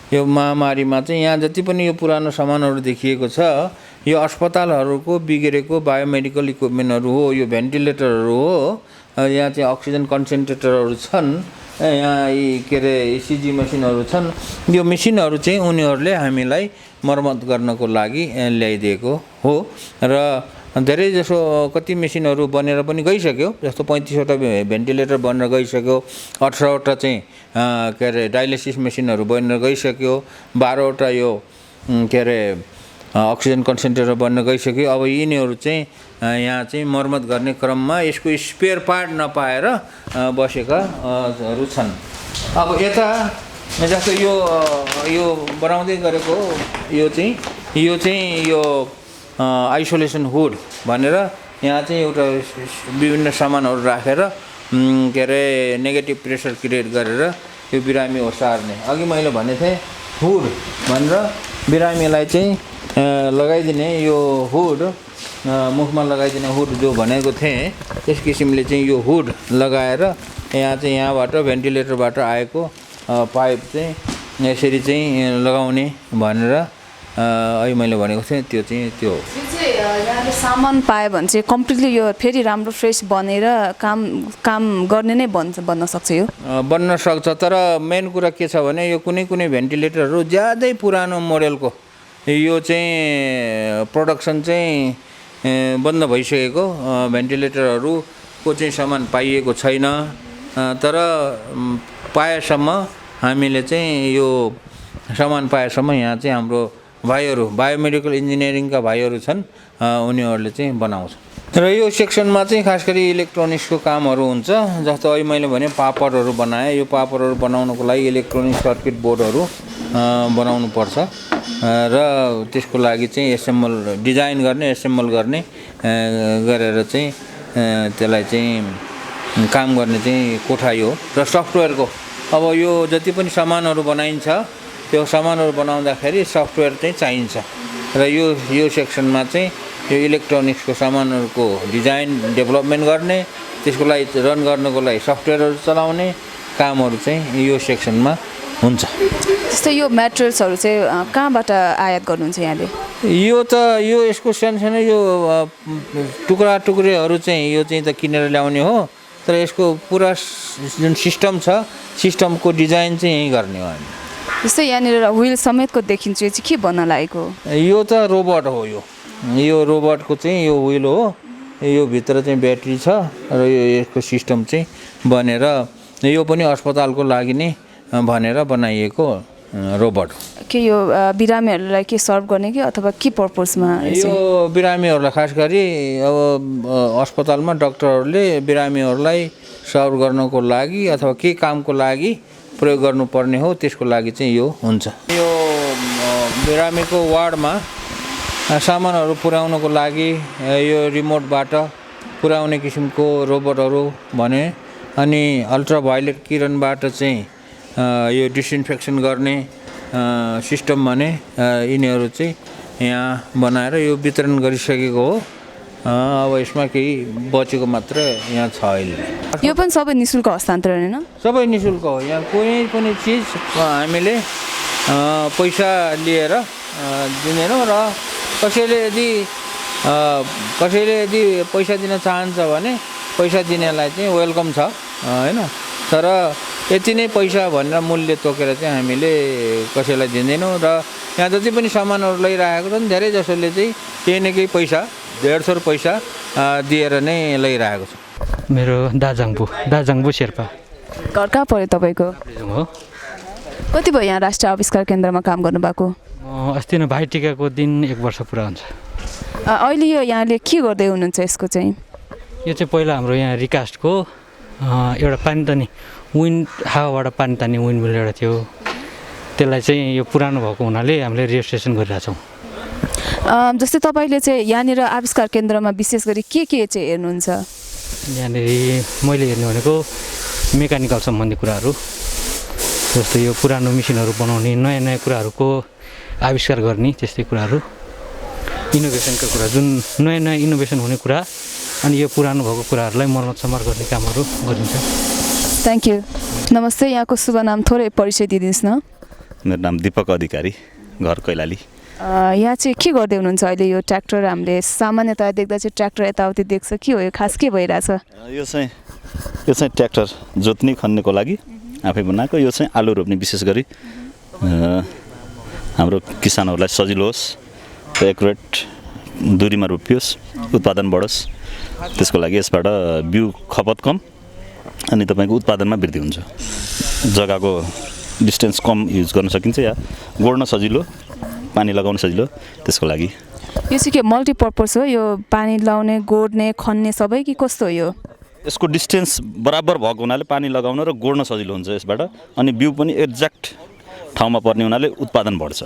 यो महामारीमा चाहिँ यहाँ जति पनि यो पुरानो सामानहरू देखिएको छ यो अस्पतालहरूको बिग्रेको बायोमेडिकल इक्विपमेन्टहरू हो, यो भेन्टिलेटरहरू हो, यहाँ चाहिँ अक्सिजन कन्सन्ट्रेटरहरू छन्, यहाँ के अरे इसिजी मसिनहरू छन्। यो मेसिनहरू चाहिँ उनीहरूले हामीलाई मर्मत गर्नको लागि ल्याइदिएको हो र धेरै जसो कति मेसिनहरू बनेर पनि गइसक्यो। जस्तो 35वटा भेन्टिलेटर बनेर गइसक्यो, 18वटा चाहिँ के अरे डायलिसिस मेसिनहरू बनेर गइसक्यो, 12वटा यो के अरे अक्सिजन कन्सन्ट्रेटर बन्न गइसक्यो। अब यिनीहरू चाहिँ यहाँ चाहिँ मर्मत गर्ने क्रममा यसको स्पेयर पार्ट नपाएर बसेकाहरू छन्। अब यता जस्तो यो बनाउँदै गरेको यो चाहिँ आइसोलेसन हुड भनेर यहाँ चाहिँ एउटा विभिन्न सामानहरू राखेर के अरे नेगेटिभ प्रेसर क्रिएट गरेर यो बिरामी ओसार्ने। अघि मैले भनेको थिएँ हुड भनेर बिरामीलाई चाहिँ लगाइदिने यो हुड, मुखमा लगाइदिने हुड जो भनेको थिएँ त्यस किसिमले चाहिँ यो हुड लगाएर यहाँबाट भेन्टिलेटरबाट आएको पाइप चाहिँ यसरी चाहिँ लगाउने भनेर अहिले मैले भनेको थिएँ। त्यो यहाँले सामान पायो भने चाहिँ कम्प्लिटली यो फेरि राम्रो फ्रेस बनेर काम गर्ने नै बन्न सक्छ। यो बन्न सक्छ, तर मेन कुरा के छ भने यो कुनै भेन्टिलेटरहरू ज्यादै पुरानो मोडलको यो चाहिँ प्रोडक्सन चाहिँ बन्द भइसकेको भेन्टिलेटरहरूको चाहिँ सामान पाइएको छैन। तर पाएसम्म हामीले चाहिँ यो सामान पाएसम्म यहाँ चाहिँ हाम्रो भाइहरू बायोमेडिकल इन्जिनियरिङका भाइहरू छन्, उनीहरूले चाहिँ बनाउँछ। र यो सेक्सनमा चाहिँ खास गरी इलेक्ट्रोनिक्सको कामहरू हुन्छ। जस्तो अहिले मैले भने पापडहरू बनाएँ। यो पापडहरू बनाउनको लागि इलेक्ट्रोनिक सर्किट बोर्डहरू बनाउनु पर्छ र त्यसको लागि चाहिँ डिजाइन गर्ने एसेम्बल गर्ने गरेर चाहिँ त्यसलाई चाहिँ काम गर्ने चाहिँ कोठा यो र सफ्टवेयरको। अब यो जति पनि सामानहरू बनाइन्छ त्यो सामानहरू बनाउँदाखेरि सफ्टवेयर चाहिँ चाहिन्छ र यो सेक्सनमा चाहिँ यो इलेक्ट्रोनिक्सको सामानहरूको डिजाइन डेभलपमेन्ट गर्ने, त्यसको लागि रन गर्नको लागि सफ्टवेयरहरू चलाउने कामहरू चाहिँ यो सेक्सनमा हुन्छ। जस्तो यो मेटेरियल्सहरू चाहिँ कहाँबाट आयात गर्नुहुन्छ यहाँले? यो यसको सानो यो टुक्राहरू चाहिँ यो चाहिँ त किनेर ल्याउने हो, तर यसको पुरा जुन सिस्टम छ सिस्टमको डिजाइन चाहिँ यहीँ गर्ने हो हामी। जस्तै यहाँनिर व्हिल समेतको देखिन्छ, यो चाहिँ के भन्न लागेको? यो त रोबोट हो। यो रोबोटको चाहिँ यो व्हिल हो, यो भित्र चाहिँ ब्याट्री छ र यसको सिस्टम चाहिँ बनेर यो पनि अस्पतालको लागि नै भनेर बनाइएको रोबोट। के यो बिरामीहरूलाई के सर्भ गर्ने कि अथवा के पर्पसमा? यो बिरामीहरूलाई खास गरी अब अस्पतालमा डक्टरहरूले बिरामीहरूलाई सर्भ गर्नको लागि अथवा के कामको लागि प्रयोग गर्नुपर्ने हो त्यसको लागि चाहिँ यो हुन्छ। यो बिरामीको वार्डमा सामानहरू पुर्याउनको लागि यो रिमोटबाट पुर्याउने किसिमको रोबोटहरू भने अनि अल्ट्राभायोलेट किरणबाट चाहिँ यो डिसइन्फेक्सन गर्ने सिस्टम भने यिनीहरू चाहिँ यहाँ बनाएर यो वितरण गरिसकेको हो। अब यसमा केही बचेको मात्र यहाँ छ अहिले। यो पनि सबै निःशुल्क हस्तान्तरण होइन? सबै निःशुल्क हो। यहाँ कुनै पनि चिज हामीले पैसा लिएर दिँदैनौँ र कसैले यदि पैसा दिन चाहन्छ भने पैसा दिनेलाई चाहिँ वेलकम छ होइन। तर यति नै पैसा भनेर मूल्य तोकेर चाहिँ हामीले कसैलाई दिँदैनौँ र यहाँ जति पनि सामानहरू लैरहेको छन् धेरै जसोले चाहिँ केही न केही पैसा 150 पैसा दिएर नै लैरहेको छ। मेरो दाजाङबु शेर्पा। घर कहाँ पऱ्यो तपाईँको? हो। कति भयो यहाँ राष्ट्रिय आविष्कार केन्द्रमा काम गर्नुभएको? अस्ति नै भाइटिकाको दिन 1 वर्ष पुरा हुन्छ। अहिले यो यहाँले के गर्दै हुनुहुन्छ यसको चाहिँ? यो चाहिँ पहिला हाम्रो यहाँ रिकास्टको एउटा पानी तान्ने विन्ड हावाबाट पानी तान्ने विन्ड मिल एउटा थियो, त्यसलाई चाहिँ यो पुरानो भएको हुनाले हामीले रेजिस्ट्रेसन गरिरहेछौँ। जस्तै तपाईँले चाहिँ यहाँनिर आविष्कार केन्द्रमा विशेष गरी के चाहिँ हेर्नुहुन्छ? यहाँनिर मैले हेर्ने भनेको मेकानिकल सम्बन्धी कुराहरू, जस्तै यो पुरानो मेसिनहरू बनाउने, नयाँ नयाँ कुराहरूको आविष्कार गर्ने, त्यस्तै कुराहरू, इनोभेसनका कुरा, जुन नयाँ नयाँ इनोभेसन हुने कुरा अनि यो पुरानो भएको कुराहरूलाई मर्मत समार गर्ने कामहरू गरिन्छ। Thank you. नमस्ते, यहाँको शुभ नाम थोरै परिचय दिइदिनुहोस् न। मेरो नाम दीपक अधिकारी, घर कैलाली। यहाँ चाहिँ के गर्दै हुनुहुन्छ अहिले? यो ट्र्याक्टर हामीले सामान्यतया देख्दा चाहिँ ट्र्याक्टर यताउति देख्छ, के हो यो खास के भइरहेछ? यो चाहिँ ट्र्याक्टर जोत्ने खन्नेको लागि आफै बनाएको। यो चाहिँ आलु रोप्ने, विशेष गरी हाम्रो किसानहरूलाई सजिलो होस्, एकुरेट दूरीमा रोपियोस्, उत्पादन बढोस्, त्यसको लागि यसबाट बिउ खपत कम अनि तपाईँको उत्पादनमा वृद्धि हुन्छ। जग्गाको डिस्टेन्स कम युज गर्न सकिन्छ, या गोड्न सजिलो, पानी लगाउन सजिलो, त्यसको लागि। यो चाहिँ के मल्टिपर्पज हो? यो पानी लगाउने, गोड्ने, खन्ने सबै कि कस्तो हो यो? यसको डिस्टेन्स बराबर भएको हुनाले पानी लगाउन र गोड्न सजिलो हुन्छ यसबाट, अनि बिउ पनि एक्ज्याक्ट ठाउँमा पर्ने हुनाले उत्पादन बढ्छ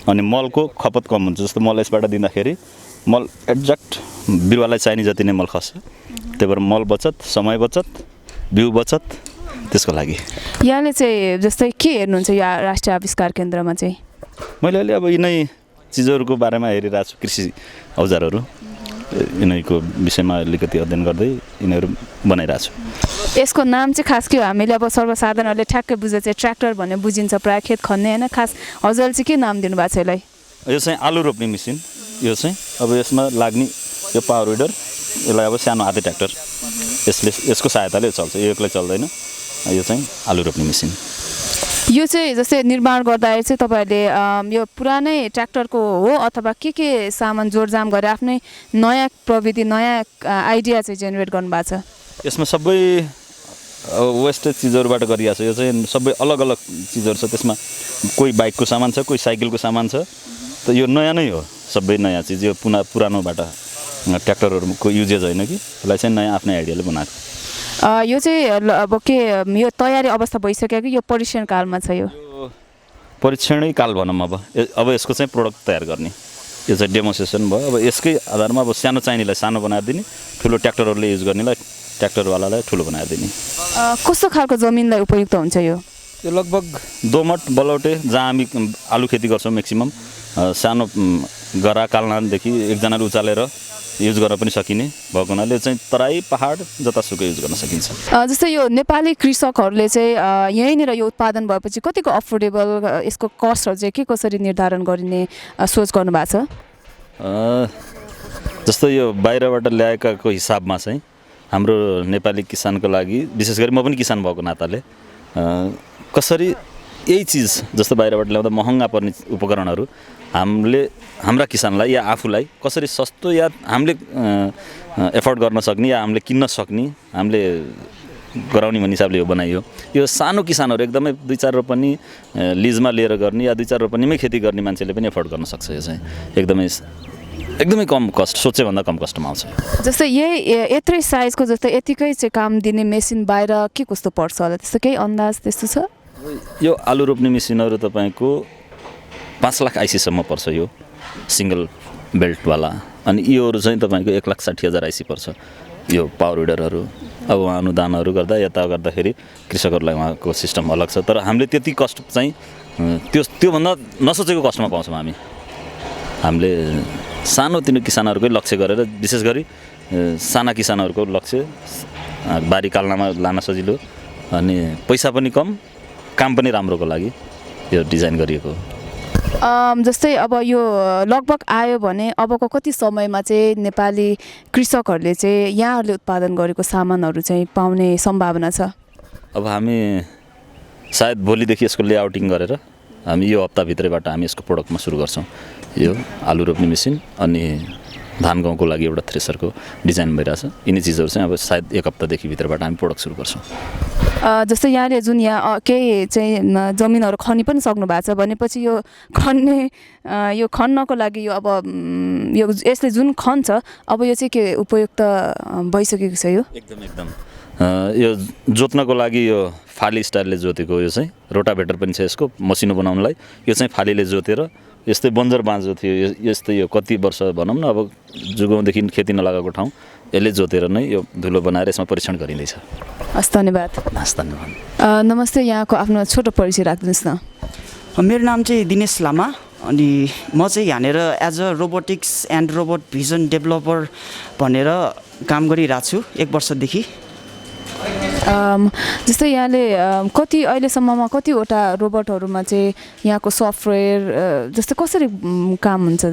अनि मलको खपत कम हुन्छ। जस्तो मल यसबाट दिँदाखेरि मल एक्ज्याक्ट बिरुवालाई चाहिने जति नै मल खस्छ, त्यही भएर मल बचत, समय बचत, बिउ बचत, त्यसको लागि। यहाँले चाहिँ जस्तै के हेर्नुहुन्छ यो राष्ट्रिय आविष्कार केन्द्रमा चाहिँ? मैले अहिले अब यिनै चिजहरूको बारेमा हेरिरहेको छु, कृषि औजारहरू, यिनीहरूको विषयमा अलिकति अध्ययन गर्दै यिनीहरू बनाइरहेको छु। यसको नाम चाहिँ खास के हो? हामीले अब सर्वसाधारणले ठ्याक्कै बुझ्दा चाहिँ ट्र्याक्टर भन्ने बुझिन्छ, प्रायः खेत खन्ने होइन। खास हजुरले चाहिँ के नाम दिनुभएको छ यसलाई? यो चाहिँ आलु रोप्ने मेसिन। यो चाहिँ अब यसमा लाग्ने यो पावर विडर, यसलाई अब सानो हाते ट्र्याक्टर, यसको सहायताले चल्छ, यो एक्लै चल्दैन। यो चाहिँ आलु रोप्ने मेसिन। यो चाहिँ जस्तै निर्माण गर्दाखेरि चाहिँ तपाईँहरूले यो पुरानै ट्र्याक्टरको हो अथवा के सामान जोडजाम गरेर आफ्नै नयाँ प्रविधि, नयाँ आइडिया चाहिँ जेनेरेट गर्नुभएको छ? यसमा सबै वेस्टेज चिजहरूबाट गरिएको छ। यो चाहिँ सबै अलग अलग चिजहरू छ, त्यसमा कोही बाइकको सामान छ, कोही साइकलको सामान छ, त यो नयाँ नै हो, सबै नयाँ चिज। यो पुरानोबाट ट्र्याक्टरहरूको युजेज होइन कि, यसलाई चाहिँ नयाँ आफ्नै आइडियाले बनाएको। यो चाहिँ अब के यो तयारी अवस्था भइसक्यो कि यो परीक्षण कालमा छ? यो परीक्षणै काल भनौँ। अब यसको चाहिँ प्रोडक्ट तयार गर्ने, यो चाहिँ डेमोन्स्ट्रेसन भयो। अब यसकै आधारमा अब सानो चाहिनेलाई सानो बनाएर दिने, ठुलो ट्र्याक्टरहरूले युज गर्नेलाई ट्र्याक्टरवालालाई ठुलो बनाएर दिने। कस्तो खालको जमिनलाई उपयुक्त हुन्छ यो? यो लगभग दोमट, बलौटे, जहाँ हामी आलु खेती गर्छौँ म्याक्सिमम, सानो गरा कालनादेखि एकजनाले उचालेर युज गर्न पनि सकिने भएको हुनाले चाहिँ तराई, पहाड जतासुकै युज गर्न सकिन्छ। जस्तै यो नेपाली कृषकहरूले चाहिँ यहीँनिर यो उत्पादन भएपछि कतिको अफोर्डेबल, यसको कस्टहरू चाहिँ के कसरी निर्धारण गरिने सोच गर्नुभएको छ? जस्तो यो बाहिरबाट ल्याएकाको हिसाबमा चाहिँ हाम्रो नेपाली किसानको लागि, विशेष गरी म पनि किसान भएको नाताले, कसरी यही चिज जस्तो बाहिरबाट ल्याउँदा महँगा पर्ने उपकरणहरू हाम्रा किसानलाई या आफूलाई कसरी सस्तो या हामीले एफोर्ड गर्न सक्ने या हामीले किन्न सक्ने, हामीले गराउने भन्ने हिसाबले यो बनाइयो। यो सानो किसानहरू एकदमै 2-4 रोपनी लिजमा लिएर गर्ने या 2-4 रोपनीमै खेती गर्ने मान्छेले पनि एफोर्ड गर्न सक्छ। यो चाहिँ एकदमै कम कस्ट, सोचे भन्दा कम कस्टमा आउँछ। जस्तै यही यत्रै साइजको जस्तै यतिकै चाहिँ काम दिने मेसिन बाहिर के कस्तो पर्छ होला, त्यस्तो केही अन्दाज त्यस्तो छ? यो आलु रोप्ने मेसिनहरू तपाईँको 5 लाख आइसीसम्म पर्छ। यो सिङ्गल बेल्टवाला अनि योहरू चाहिँ तपाईँको 1,60,000 आइसी पर्छ यो पावर विडरहरू। अब उहाँ अनुदानहरू गर्दा यता गर्दाखेरि कृषकहरूलाई उहाँको सिस्टम अलग छ, तर हामीले त्यति कस्ट चाहिँ त्योभन्दा नसोचेको कस्टमा पाउँछौँ। हामीले सानोतिनो किसानहरूकै लक्ष्य गरेर, विशेष गरी साना किसानहरूको लक्ष्य बारी काल्नामा लान सजिलो अनि पैसा पनि कम, काम पनि राम्रोको लागि यो डिजाइन गरिएको हो। जस्तै अब यो लगभग आयो भने अबको कति समयमा चाहिँ नेपाली कृषकहरूले चाहिँ यहाँहरूले उत्पादन गरेको सामानहरू चाहिँ पाउने सम्भावना छ? अब हामी सायद भोलिदेखि यसको लेआउटिङ गरेर हामी यो हप्ताभित्रैबाट हामी यसको प्रोडक्टमा सुरु गर्छौँ। यो आलु रोप्ने मेसिन अनि धान गहुँको लागि एउटा थ्रेसरको डिजाइन भइरहेछ। यिनी चिजहरू चाहिँ अब सायद 1 हप्तादेखि भित्रबाट हामी प्रोडक्ट सुरु गर्छौँ। जस्तै यहाँले जुन यहाँ केही चाहिँ जमिनहरू खनी पनि सक्नु भएको छ भनेपछि यो खन्नको लागि यो अब यो यसले जुन खन्छ अब यो चाहिँ के उपयुक्त भइसकेको छ? यो एकदम यो जोत्नको लागि यो फाली स्टाइलले जोतेको, यो चाहिँ रोटाभेटर पनि छ यसको मसिनो बनाउनलाई। यो चाहिँ फालीले जोतेर यस्तै बन्जर बाँझो थियो, यस्तै यो कति वर्ष भनौँ न, अब जुगौँदेखि खेती नलागेको ठाउँ यसले जोतेर नै यो धुलो बनाएर यसमा परीक्षण गरिँदैछ। हस्, धन्यवाद। नमस्ते, यहाँको आफ्नो छोटो परिचय राखिदिनुहोस् न। मेरो नाम चाहिँ दिनेश लामा अनि म चाहिँ यहाँनिर as a robotics and robot vision developer भनेर काम गरिरहेको छु 1 वर्षदेखि। जस्तै यहाँले अहिलेसम्ममा कतिवटा रोबोटहरूमा चाहिँ यहाँको सफ्टवेयर जस्तै कसरी काम हुन्छ?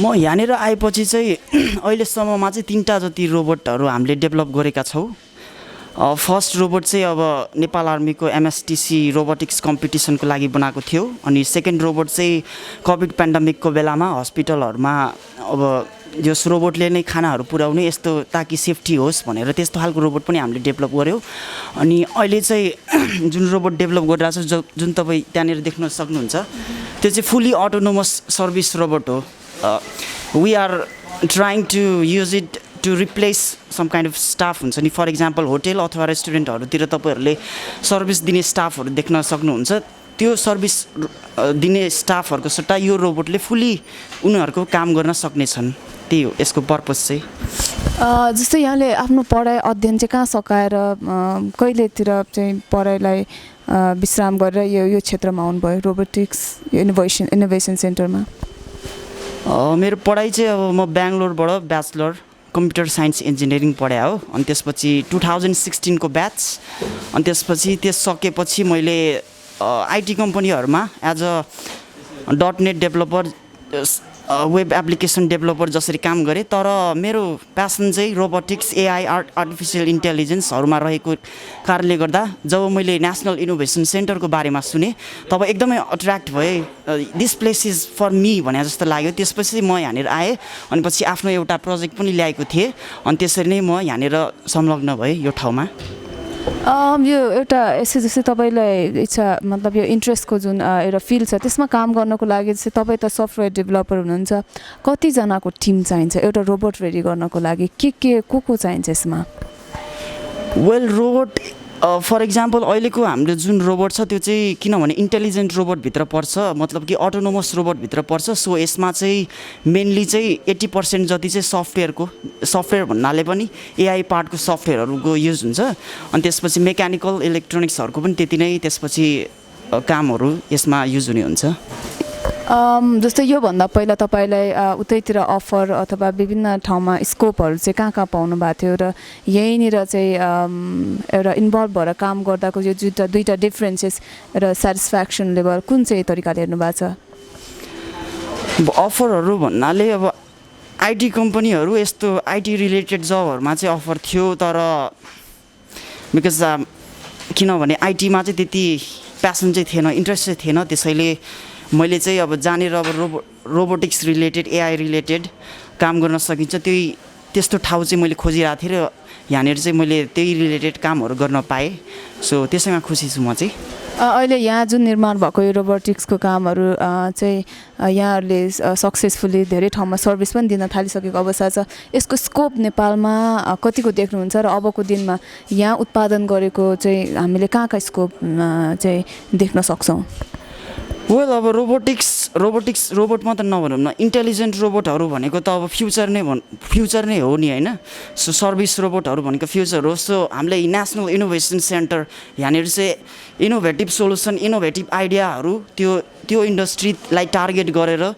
म यहाँनिर आएपछि चाहिँ अहिलेसम्ममा चाहिँ 3टा जति रोबोटहरू हामीले डेभलप गरेका छौँ। फर्स्ट रोबोट चाहिँ अब नेपाल आर्मीको MSTC रोबोटिक्स कम्पिटिसनको लागि बनाएको थियो अनि सेकेन्ड रोबोट चाहिँ कोभिड पेन्डेमिकको बेलामा हस्पिटलहरूमा अब यस रोबोटले नै खानाहरू पुर्याउने यस्तो ताकि सेफ्टी होस् भनेर त्यस्तो खालको रोबोट पनि हामीले डेभलप गऱ्यौँ। अनि अहिले चाहिँ जुन रोबोट डेभलप गरिरहेको छ जुन तपाईँ त्यहाँनिर देख्न सक्नुहुन्छ त्यो चाहिँ फुल्ली अटोनोमस सर्भिस रोबोट हो। We are trying to use it to replace some kind of staff हुन्छ नि। फर इक्जाम्पल होटेल अथवा रेस्टुरेन्टहरूतिर तपाईँहरूले सर्भिस दिने स्टाफहरू देख्न सक्नुहुन्छ। त्यो सर्भिस दिने स्टाफहरूको सट्टा यो रोबोटले फुल्ली उनीहरूको काम गर्न सक्नेछन्। त्यही हो यसको पर्पस चाहिँ। जस्तै यहाँले आफ्नो पढाइ अध्ययन चाहिँ कहाँ सकाएर कहिलेतिर चाहिँ पढाइलाई विश्राम गरेर यो क्षेत्रमा आउनुभयो रोबोटिक्स इनोभेसन सेन्टरमा? मेरो पढाइ चाहिँ अब म बेङ्गलोरबाट ब्याचलर कम्प्युटर साइन्स इन्जिनियरिङ पढाएँ हो। अनि त्यसपछि 2016 को ब्याच। अनि त्यसपछि त्यस सकेपछि मैले IT कम्पनीहरूमा as a .NET developer web application developer जसरी काम गरेँ। तर मेरो प्यासन चाहिँ रोबोटिक्स AI आर्टिफिसियल इन्टेलिजेन्सहरूमा रहेको कारणले गर्दा जब मैले नेसनल इनोभेसन सेन्टरको बारेमा सुने तब एकदमै अट्र्याक्ट भएँ। This place is for me भने जस्तो लाग्यो। त्यसपछि म यहाँनिर आएँ अनि पछि आफ्नो एउटा प्रोजेक्ट पनि ल्याएको थिएँ अनि त्यसरी नै म यहाँनिर संलग्न भएँ यो ठाउँमा। यो एउटा यसो जस्तै तपाईँलाई इच्छा मतलब यो इन्ट्रेस्टको जुन एउटा फिल्ड छ त्यसमा काम गर्नको लागि चाहिँ तपाईँ त सफ्टवेयर डेभलपर हुनुहुन्छ, कतिजनाको टिम चाहिन्छ एउटा रोबोट रेडी गर्नको लागि? को चाहिन्छ यसमा? वेल रोबोट फर इक्जाम्पल अहिलेको हाम्रो जुन रोबोट छ त्यो चाहिँ किनभने इन्टेलिजेन्ट रोबोटभित्र पर्छ, मतलब कि अटोनोमस रोबोटभित्र पर्छ। सो यसमा चाहिँ मेनली चाहिँ 80% जति चाहिँ सफ्टवेयर भन्नाले पनि AI पार्टको सफ्टवेयरहरूको युज हुन्छ। अनि त्यसपछि मेकानिकल इलेक्ट्रोनिक्सहरूको पनि त्यति नै त्यसपछि कामहरू यसमा युज हुने हुन्छ। जस्तै योभन्दा पहिला तपाईँलाई उतैतिर अफर अथवा विभिन्न ठाउँमा स्कोपहरू चाहिँ कहाँ पाउनु भएको थियो र यहीँनिर चाहिँ एउटा इन्भल्भ भएर काम गर्दाको यो दुईवटा डिफ्रेन्सेस र सेटिस्फ्याक्सन लेभल कुन चाहिँ तरिकाले हेर्नु भएको छ? अफरहरू भन्नाले अब IT कम्पनीहरू यस्तो IT रिलेटेड जबहरूमा चाहिँ अफर थियो, तर बिकज किनभने आइटीमा चाहिँ त्यति प्यासन चाहिँ थिएन, इन्ट्रेस्ट चाहिँ थिएन। त्यसैले मैले चाहिँ अब जहाँनिर अब रोबोटिक्स रिलेटेड AI रिलेटेड काम गर्न सकिन्छ त्यस्तो ठाउँ चाहिँ मैले खोजिरहेको थिएँ र यहाँनिर चाहिँ मैले त्यही रिलेटेड कामहरू गर्न पाएँ। सो त्यसैमा खुसी छु म चाहिँ। अहिले यहाँ जुन निर्माण भएको यो रोबोटिक्सको कामहरू चाहिँ यहाँहरूले सक्सेसफुल्ली धेरै ठाउँमा सर्भिस पनि दिन थालिसकेको अवस्था छ। यसको स्कोप नेपालमा कतिको देख्नुहुन्छ र अबको दिनमा यहाँ उत्पादन गरेको चाहिँ हामीले कहाँ स्कोप चाहिँ देख्न सक्छौँ? वेल अब रोबोट मात्र नभनौँ न, इन्टेलिजेन्ट रोबोटहरू भनेको त अब फ्युचर नै हो नि होइन। सो सर्भिस रोबोटहरू भनेको फ्युचर हो। सो हामीले नेसनल इनोभेसन सेन्टर यहाँनिर चाहिँ इनोभेटिभ सोल्युसन, इनोभेटिभ आइडियाहरू त्यो इन्डस्ट्रीलाई टार्गेट गरेर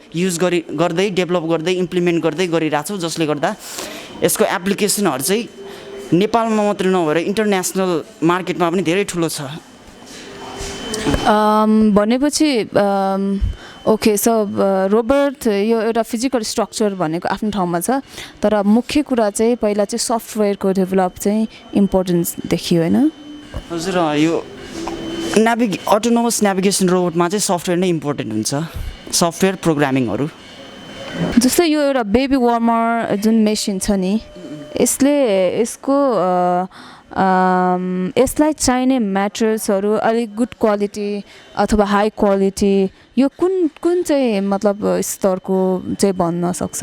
गर्दै डेभलप गर्दै इम्प्लिमेन्ट गर्दै गरिरहेको छौँ, जसले गर्दा यसको एप्लिकेसनहरू चाहिँ नेपालमा मात्रै नभएर इन्टरनेसनल मार्केटमा पनि धेरै ठुलो छ। भनेपछि ओके, सो रोबोट यो एउटा फिजिकल स्ट्रक्चर भनेको आफ्नो ठाउँमा छ, तर मुख्य कुरा चाहिँ पहिला चाहिँ सफ्टवेयरको डेभलप चाहिँ इम्पोर्टेन्स देखियो होइन। हजुर, यो अटोनोमस नेभिगेसन रोबोटमा चाहिँ सफ्टवेयर नै इम्पोर्टेन्ट हुन्छ, सफ्टवेयर प्रोग्रामिङहरू। जस्तै यो एउटा बेबी वार्मर जुन मेसिन छ नि, यसलाई चाहिने मेटेरियल्सहरू अलिक गुड क्वालिटी अथवा हाई क्वालिटी यो कुन चाहिँ मतलब स्तरको चाहिँ भन्न सक्छ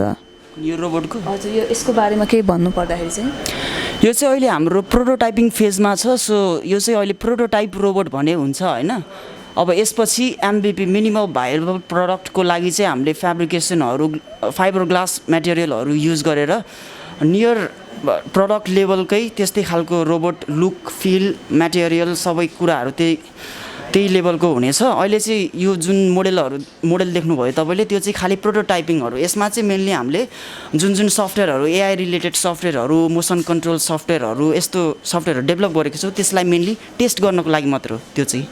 यो रोबोटको? हजुर, यो यसको बारेमा केही भन्नु पर्दाखेरि चाहिँ यो चाहिँ अहिले हाम्रो प्रोटोटाइपिङ फेजमा छ। सो यो चाहिँ अहिले प्रोटोटाइप रोबोट भने हुन्छ होइन। अब यसपछि MVP मिनिमम भाइबल प्रडक्टको लागि चाहिँ हामीले फेब्रिकेसनहरू, फाइबर ग्लास मेटेरियलहरू युज गरेर नियर प्रडक्ट लेभलकै त्यस्तै खालको रोबोट लुक, फिल, मेटेरियल सबै कुराहरू त्यही लेभलको हुनेछ। अहिले चाहिँ यो जुन मोडेल देख्नुभयो तपाईँले, त्यो चाहिँ खालि प्रोटोटाइपिङहरू। यसमा चाहिँ मेनली हामीले जुन सफ्टवेयरहरू, AI रिलेटेड सफ्टवेयरहरू, मोसन कन्ट्रोल सफ्टवेयरहरू, यस्तो सफ्टवेयरहरू डेभलप गरेको छौँ, त्यसलाई मेनली टेस्ट गर्नको लागि मात्र हो त्यो चाहिँ।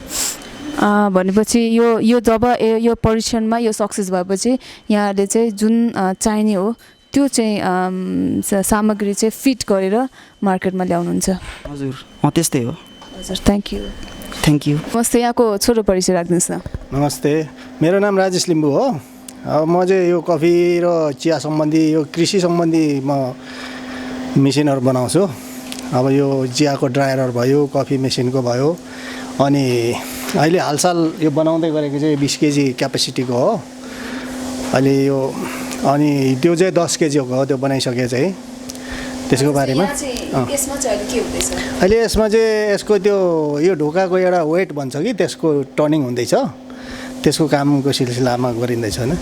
भनेपछि यो जब यो परीक्षणमा यो सक्सेस भएपछि यहाँहरूले चाहिँ जुन चाहिने हो त्यो चाहिँ सामग्री चाहिँ फिट गरेर मार्केटमा ल्याउनुहुन्छ। हजुर, त्यस्तै हो। हजुर, थ्याङ्क यू। नमस्ते, यहाँको छोरो परिचय राख्नुहोस् न। नमस्ते, मेरो नाम राजेश लिम्बू हो। अब म चाहिँ यो कफी र चिया सम्बन्धी, यो कृषि सम्बन्धी म मेसिनहरू बनाउँछु। अब यो चियाको ड्रायरहरू भयो, कफी मेसिनको भयो, अनि अहिले हालसाल यो बनाउँदै गरेको चाहिँ 20 केजी क्यापेसिटीको हो अहिले यो, अनि त्यो चाहिँ 10 केजीको हो त्यो बनाइसके चाहिँ। त्यसको बारेमा अहिले यसमा चाहिँ यसको त्यो यो ढोकाको एउटा वेट भन्छ कि त्यसको टर्निङ हुँदैछ, त्यसको कामको सिलसिलामा गरिँदैछ होइन।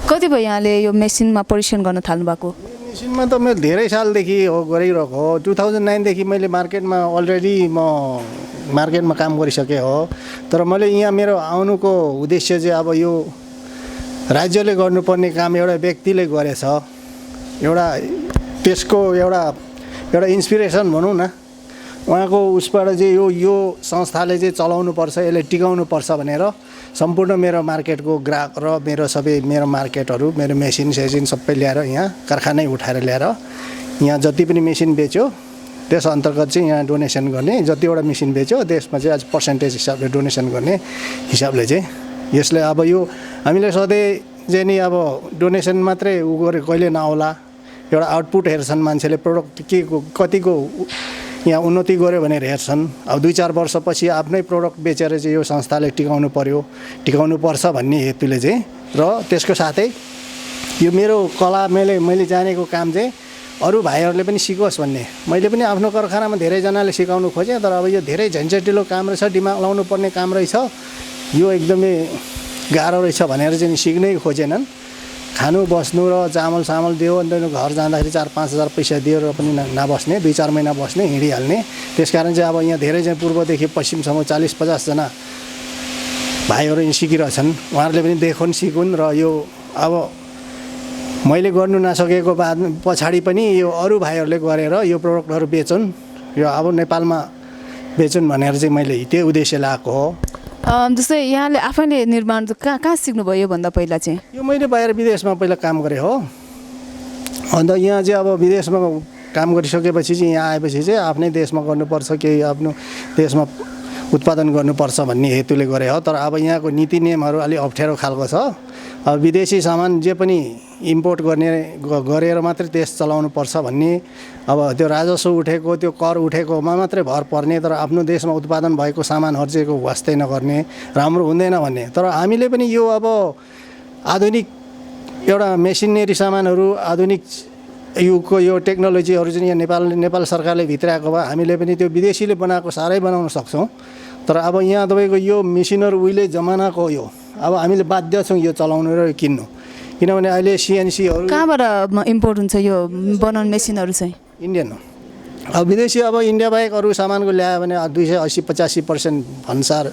कति भयो यहाँले यो मेसिनमा परीक्षण गर्न थाल्नु भएको? मेसिनमा त मैले धेरै सालदेखि हो गरिरहेको हो। 2009 देखि मैले मार्केटमा अलरेडी म मार्केटमा काम गरिसकेँ हो। तर मैले यहाँ मेरो आउनुको उद्देश्य चाहिँ अब यो राज्यले गर्नुपर्ने काम एउटा व्यक्तिले गरेछ, एउटा त्यसको एउटा इन्सपिरेसन भनौँ न, उहाँको उसबाट चाहिँ यो संस्थाले चाहिँ चलाउनुपर्छ, यसले टिकाउनुपर्छ भनेर सम्पूर्ण मेरो मार्केटको ग्राहक र मेरो मार्केटहरू, मेरो मेसिन सबै ल्याएर यहाँ कारखानै उठाएर ल्याएर यहाँ जति पनि मेसिन बेच्यो त्यस अन्तर्गत चाहिँ यहाँ डोनेसन गर्ने, जतिवटा मेसिन बेच्यो त्यसमा चाहिँ आज पर्सेन्टेज हिसाबले डोनेसन गर्ने हिसाबले चाहिँ यसले अब यो हामीले सधैँ चाहिँ नि अब डोनेसन मात्रै गरे कहिले नआउला, एउटा आउटपुट हेर्छन् मान्छेले, प्रोडक्ट के कतिको यहाँ उन्नति गऱ्यो भनेर हेर्छन्। अब 2-4 वर्षपछि आफ्नै प्रोडक्ट बेचेर चाहिँ यो संस्थाले टिकाउनु पर्छ भन्ने हेतुले चाहिँ, र त्यसको साथै यो मेरो कला मैले जानेको काम चाहिँ अरू भाइहरूले पनि सिकोस् भन्ने, मैले पनि आफ्नो कारखानामा धेरैजनाले सिकाउनु खोजेँ। तर अब यो धेरै झन्झटिलो काम रहेछ, दिमाग लाउनु पर्ने काम रहेछ, यो एकदमै गाह्रो रहेछ भनेर चाहिँ सिक्नै खोजेनन्। खानु बस्नु र चामल दियो, अन्त घर जाँदाखेरि 4-5 हज़ार पैसा दिएर पनि नबस्ने, 2-4 महिना बस्ने, हिँडिहाल्ने। त्यसकारण चाहिँ अब यहाँ धेरै चाहिँ पूर्वदेखि पश्चिमसम्म 40-50 जना भाइहरू यहाँ सिकिरहेछन्। उहाँहरूले पनि देखुन्, सिकुन्, र यो अब मैले गर्नु नसकेको बाद पछाडि पनि यो अरू भाइहरूले गरेर यो प्रोडक्टहरू बेचुन्, यो अब नेपालमा बेचुन् भनेर चाहिँ मैले त्यो उद्देश्य लगाएको हो। जस्तै यहाँले आफैले निर्माण कहाँ सिक्नुभयो भन्दा पहिला चाहिँ? यो मैले बाहिर विदेशमा पहिला काम गरेँ हो। अन्त यहाँ चाहिँ अब विदेशमा काम गरिसकेपछि चाहिँ यहाँ आएपछि चाहिँ आफ्नै देशमा गर्नुपर्छ, केही आफ्नो देशमा उत्पादन गर्नुपर्छ भन्ने हेतुले गरे हो। तर अब यहाँको नीति नियमहरू अलिक अप्ठ्यारो खालको छ। अब विदेशी सामान जे पनि इम्पोर्ट गरेर मात्रै देश चलाउनु पर्छ भन्ने, अब त्यो राजस्व उठेको, त्यो कर उठेकोमा मात्रै भर पर्ने, तर आफ्नो देशमा उत्पादन भएको सामानहरू चाहिँ वास्तै नगर्ने, राम्रो हुँदैन भन्ने। तर हामीले पनि यो अब आधुनिक एउटा मेसिनरी सामानहरू, आधुनिक युगको यो टेक्नोलोजीहरू चाहिँ यहाँ नेपाल सरकारले भित्राएको भए हामीले पनि त्यो विदेशीले बनाएको साह्रै बनाउन सक्छौँ। तर अब यहाँ तपाईँको यो मेसिनहरू उहिले जमानाको यो अब हामीले बाध्य छौँ यो चलाउनु र किन्नु, किनभने अहिले CNCहरू कहाँबाट इम्पोर्ट हुन्छ यो बनाउने मेसिनहरू चाहिँ? इन्डियन हो। अब विदेशी अब इन्डिया बाहेक अरू सामानको ल्यायो भने 280-85% भन्सार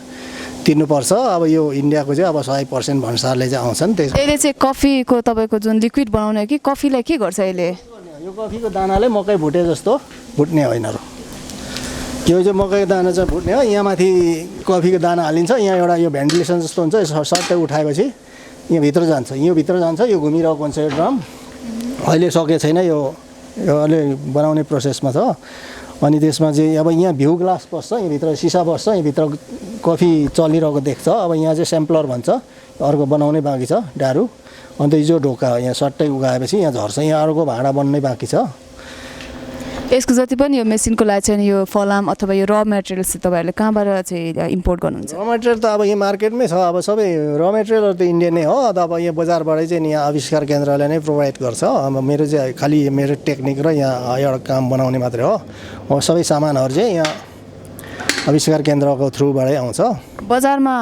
तिर्नुपर्छ। अब यो इन्डियाको चाहिँ अब 100% भन्सारले चाहिँ आउँछ नि। यसले चाहिँ कफीको तपाईँको जुन लिक्विड बनाउने कि कफीलाई के गर्छ यसले? यो कफीको दानाले मकै भुटे जस्तो भुट्ने होइन र, यो चाहिँ मकैको दाना चाहिँ भुट्ने हो। यहाँ माथि कफीको दाना हालिन्छ, यहाँ एउटा यो भेन्टिलेसन जस्तो हुन्छ, सट्टै उठाएपछि यहाँ भित्र जान्छ, यो भित्र जान्छ, यो घुमिरहेको हुन्छ यो ड्रम। अहिले सकेको छैन, यो अहिले बनाउने प्रोसेसमा छ। अनि त्यसमा चाहिँ अब यहाँ भ्यू ग्लास बस्छ, यहाँभित्र सिसा बस्छ, यहाँभित्र कफी चलिरहेको देख्छ। अब यहाँ चाहिँ स्याम्पलर भन्छ, अर्को बनाउनै बाँकी छ डारू। अन्त यो ढोका हो, यहाँ सट्टै उगाएपछि यहाँ झर्छ, यहाँ अर्को भाँडा बन्नै बाँकी छ। यसको जति पनि यो मेसिनको लागि चाहिँ यो फलाम अथवा यो र मेटेरियल्स तपाईँहरूले कहाँबाट चाहिँ इम्पोर्ट गर्नुहुन्छ? र मेटेरियल त अब यहाँ मार्केटमै छ, अब सबै र मेटेरियलहरू त इन्डियन नै हो। अब यहाँ बजारबाटै चाहिँ यहाँ आविष्कार केन्द्रले नै प्रोभाइड गर्छ। अब मेरो चाहिँ खालि मेरो टेक्निक र यहाँ एउटा काम बनाउने मात्रै हो। सबै सामानहरू चाहिँ यहाँ आविष्कार केन्द्रको थ्रुबाटै आउँछ। बजारमा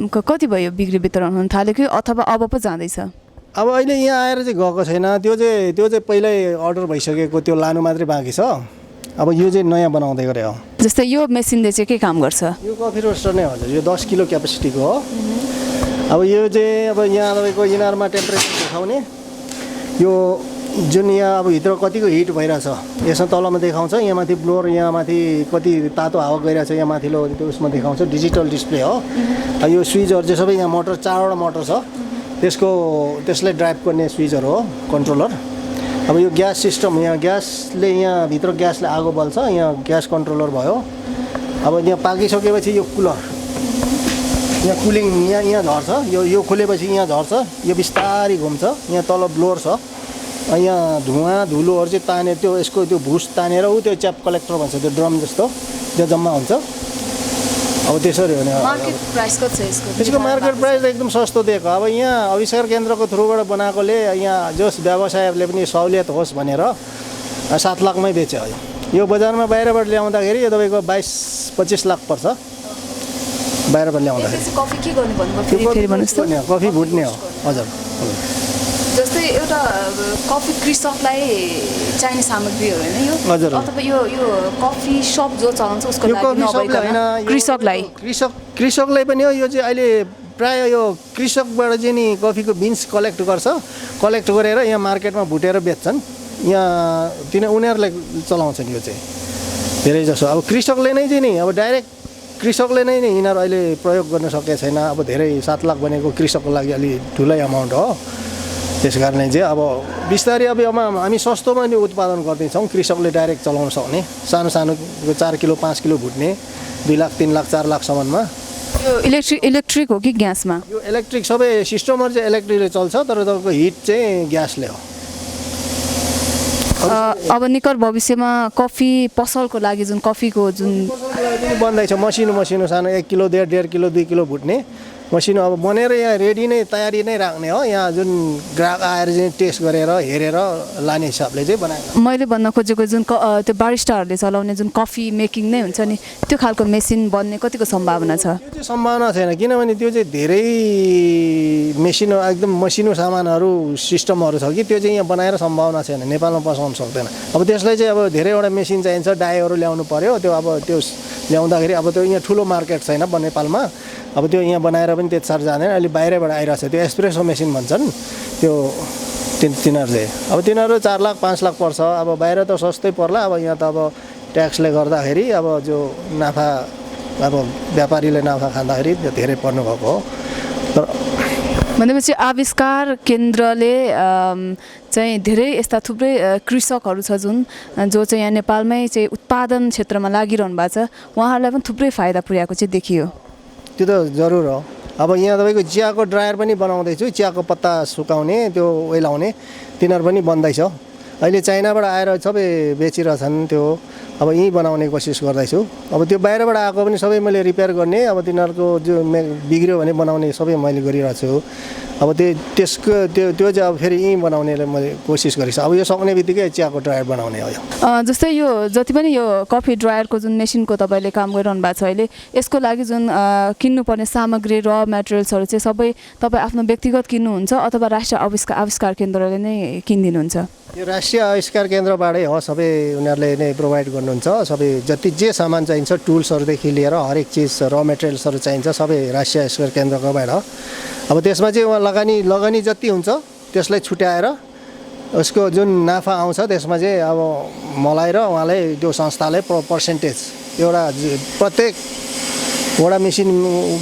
कति भयो बिक्री वितरण हुन थाल्यो कि अथवा अब पो जाँदैछ? अब अहिले यहाँ आएर चाहिँ गएको छैन, त्यो चाहिँ पहिल्यै अर्डर भइसकेको, त्यो लानु मात्रै बाँकी छ। अब यो चाहिँ नयाँ बनाउँदै गरे हो। जस्तै यो मेसिनले चाहिँ के काम गर्छ? यो कफी रोस्टर नै हजुर, यो 10 किलो क्यापेसिटीको हो। अब यो चाहिँ अब यहाँ तपाईँको इनारमा टेम्परेचर देखाउने, यो जुन यहाँ अब भित्र कतिको हिट भइरहेछ यसमा तलमा देखाउँछ। यहाँ माथि ब्लोअर, यहाँ माथि कति तातो हावा गइरहेछ, यहाँ माथिल्लो त्यो उसमा देखाउँछ, डिजिटल डिस्प्ले हो। यो स्विचहरू चाहिँ सबै यहाँ मोटर 4वटा मोटर छ, त्यसलाई ड्राइभ गर्ने स्विचहरू हो, कन्ट्रोलर। अब यो ग्यास सिस्टम, यहाँ ग्यासले यहाँ भित्र ग्यासले आगो बल्छ, यहाँ ग्यास कन्ट्रोलर भयो। अब यहाँ पाकिसकेपछि यो कुलर, यहाँ कुलिङ यहाँ झर्छ, यो खोलेपछि यहाँ झर्छ, यो बिस्तारै घुम्छ। यहाँ तल ब्लोअर छ, यहाँ धुवाँ धुलोहरू चाहिँ ताने, त्यो यसको त्यो भुस तानेर त्यो च्याप कलेक्टर भन्छ, त्यो ड्रम जस्तो त्यो जम्मा हुन्छ। अब त्यसरी हो नि। मार्केट प्राइस कति छ यसको? यसको मार्केट प्राइस एकदम सस्तो दिएको। अब यहाँ आविष्कार केन्द्रको थ्रुबाट बनाएकोले यहाँ जस व्यवसायहरूले पनि सहुलियत होस् भनेर 7 लाखमै बेच्यो। यो बजारमा बाहिरबाट ल्याउँदाखेरि यो तपाईँको 22-25 लाख पर्छ बाहिरबाट ल्याउँदाखेरि। कफी के गर्ने भन्नुभयो फेरि भन्नुहोस् त? कफी भुट्ने हो हजुर। जस्तै एउटा कफी कृषकलाई चाहिने सामग्री हो होइन यो? हजुर। अथवा यो कफी सप जो चलाउँछ उसको यो लागि कफी सपलाई होइन, कृषकलाई कृषकलाई पनि हो। यो चाहिँ अहिले प्राय यो कृषकबाट चाहिँ नि कफीको बिन्स कलेक्ट गर्छ, कलेक्ट गरेर यहाँ मार्केटमा भुटेर बेच्छन्। यहाँ उनीहरूलाई चलाउँछन् यो चाहिँ धेरै जसो। अब कृषकले नै चाहिँ नि अब डाइरेक्ट कृषकले नै यिनीहरू अहिले प्रयोग गर्न सकेको छैन। अब धेरै 7 लाख भनेको कृषकको लागि अलि ठुलै अमाउन्ट हो। त्यस कारणले चाहिँ अब बिस्तारै अब हामी सस्तोमा नि उत्पादन गर्दैछौँ, कृषकले डाइरेक्ट चलाउन सक्ने। सानो सानो 4 किलो 5 किलो भुट्ने 2 लाख 3 लाख 4 लाखसम्ममा। यो इलेक्ट्रिक हो कि ग्यासमा? यो इलेक्ट्रिक, सबै सिस्टमहरू चाहिँ इलेक्ट्रिकले चल्छ, तर तपाईँको हिट चाहिँ ग्यासले हो। अब निकट भविष्यमा कफी पसलको लागि जुन कफीको जुन बन्दैछ, मसिनो सानो 1 किलो 1.5 किलो 2 किलो भुट्ने मसिनो अब बनेर यहाँ रेडी नै तयारी नै राख्ने हो। यहाँ जुन ग्राहक आएर चाहिँ टेस्ट गरेर हेरेर लाने हिसाबले चाहिँ बनाएको। मैले भन्न खोजेको जुन त्यो बारिस्टाहरूले चलाउने जुन कफी मेकिङ नै हुन्छ नि, त्यो खालको मेसिन बन्ने कतिको सम्भावना छ? त्यो चाहिँ सम्भावना छैन, किनभने त्यो चाहिँ धेरै एकदम मसिनो सामानहरू सिस्टमहरू छ कि त्यो चाहिँ यहाँ बनाएर सम्भावना छैन, नेपालमा पसाउन सक्दैन। अब त्यसलाई चाहिँ अब धेरैवटा मेसिन चाहिन्छ, डाईहरू ल्याउनु पर्यो। त्यो अब त्यो ल्याउँदाखेरि अब त्यो यहाँ ठुलो मार्केट छैन नेपालमा। अब त्यो यहाँ बनाएर पनि त्यति साह्रो जाँदैन। अहिले बाहिरबाट आइरहेको छ, त्यो एस्प्रेसो मेसिन भन्छन् त्यो, तिनीहरू चाहिँ अब तिनीहरू 4 लाख 5 लाख पर्छ। अब बाहिर त सस्तै पर्ला, अब यहाँ त अब ट्याक्सले गर्दाखेरि अब जो नाफा, अब व्यापारीले नाफा खाँदाखेरि त्यो धेरै पर्नु भएको हो। तर भनेपछि आविष्कार केन्द्रले चाहिँ धेरै यस्ता थुप्रै कृषकहरू छ जो चाहिँ यहाँ नेपालमै चाहिँ उत्पादन क्षेत्रमा लागिरहनु भएको छ, उहाँहरूलाई पनि थुप्रै फाइदा पुर्याएको चाहिँ देखियो। त्यो त जरुर हो। अब यहाँ तपाईँको चियाको ड्रायर पनि बनाउँदैछु, चियाको पत्ता सुकाउने, त्यो ओइलाउने, तिनीहरू पनि बन्दैछ। अहिले चाइनाबाट आएर सबै बेचिरहेछन् त्यो। अब यहीँ बनाउने कोसिस गर्दैछु। अब त्यो बाहिरबाट आएको पनि सबै मैले रिपेयर गर्ने, अब तिनीहरूको जो बिग्रियो भने बनाउने सबै मैले गरिरहेको छु। अब त्यसको त्यो चाहिँ अब फेरि यहीँ बनाउने मैले कोसिस गरेको छु। अब यो सक्ने बित्तिकै चियाको ड्रायर बनाउने हो यो। जस्तै यो जति पनि यो कफी ड्रायरको जुन मेसिनको तपाईँले काम गरिरहनु भएको छ अहिले, यसको लागि जुन किन्नुपर्ने सामग्री र मेटेरियल्सहरू चाहिँ सबै तपाईँ आफ्नो व्यक्तिगत किन्नुहुन्छ अथवा राष्ट्रिय आविष्कार केन्द्रले नै किनिदिनुहुन्छ? यो राष्ट्रिय आविष्कार केन्द्रबाटै हो, सबै उनीहरूले नै प्रोभाइड गर्नुहुन्छ। सबै जति जे सामान चाहिन्छ टुल्सहरूदेखि लिएर हरेक चिज र मेटेरियल्सहरू चाहिन्छ सबै राष्ट्रिय आविष्कार केन्द्रकोबाट हो। अब त्यसमा चाहिँ उहाँ लगानी जति हुन्छ त्यसलाई छुट्याएर उसको जुन नाफा आउँछ त्यसमा चाहिँ अब मलाई र उहाँलाई त्यो संस्थाले पर्सेन्टेज एउटा प्रत्येक वटा मेसिन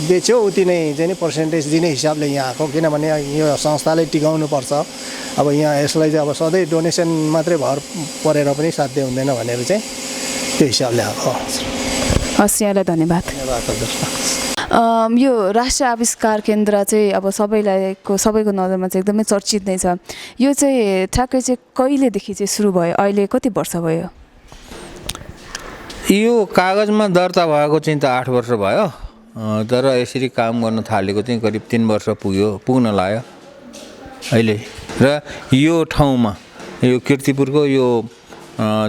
बेच्यो उति नै चाहिँ नि पर्सेन्टेज दिने हिसाबले यहाँ आएको, किनभने यो संस्थाले टिकाउनुपर्छ। अब यहाँ यसलाई चाहिँ अब सधैँ डोनेसन मात्रै भर परेर पनि साध्य हुँदैन भनेर चाहिँ त्यो हिसाबले आएको। हस्, यहाँलाई धन्यवाद। यो राष्ट्रिय आविष्कार केन्द्र चाहिँ अब सबैको नजरमा चाहिँ एकदमै चर्चित नै छ। यो चाहिँ ठ्याक्कै चाहिँ कहिलेदेखि चाहिँ सुरु भयो, अहिले कति वर्ष भयो? यो कागजमा दर्ता भएको चाहिँ त 8 वर्ष भयो, तर यसरी काम गर्न थालेको चाहिँ करिब 3 वर्ष पुग्न लाग्यो अहिले। र यो ठाउँमा यो कीर्तिपुरको यो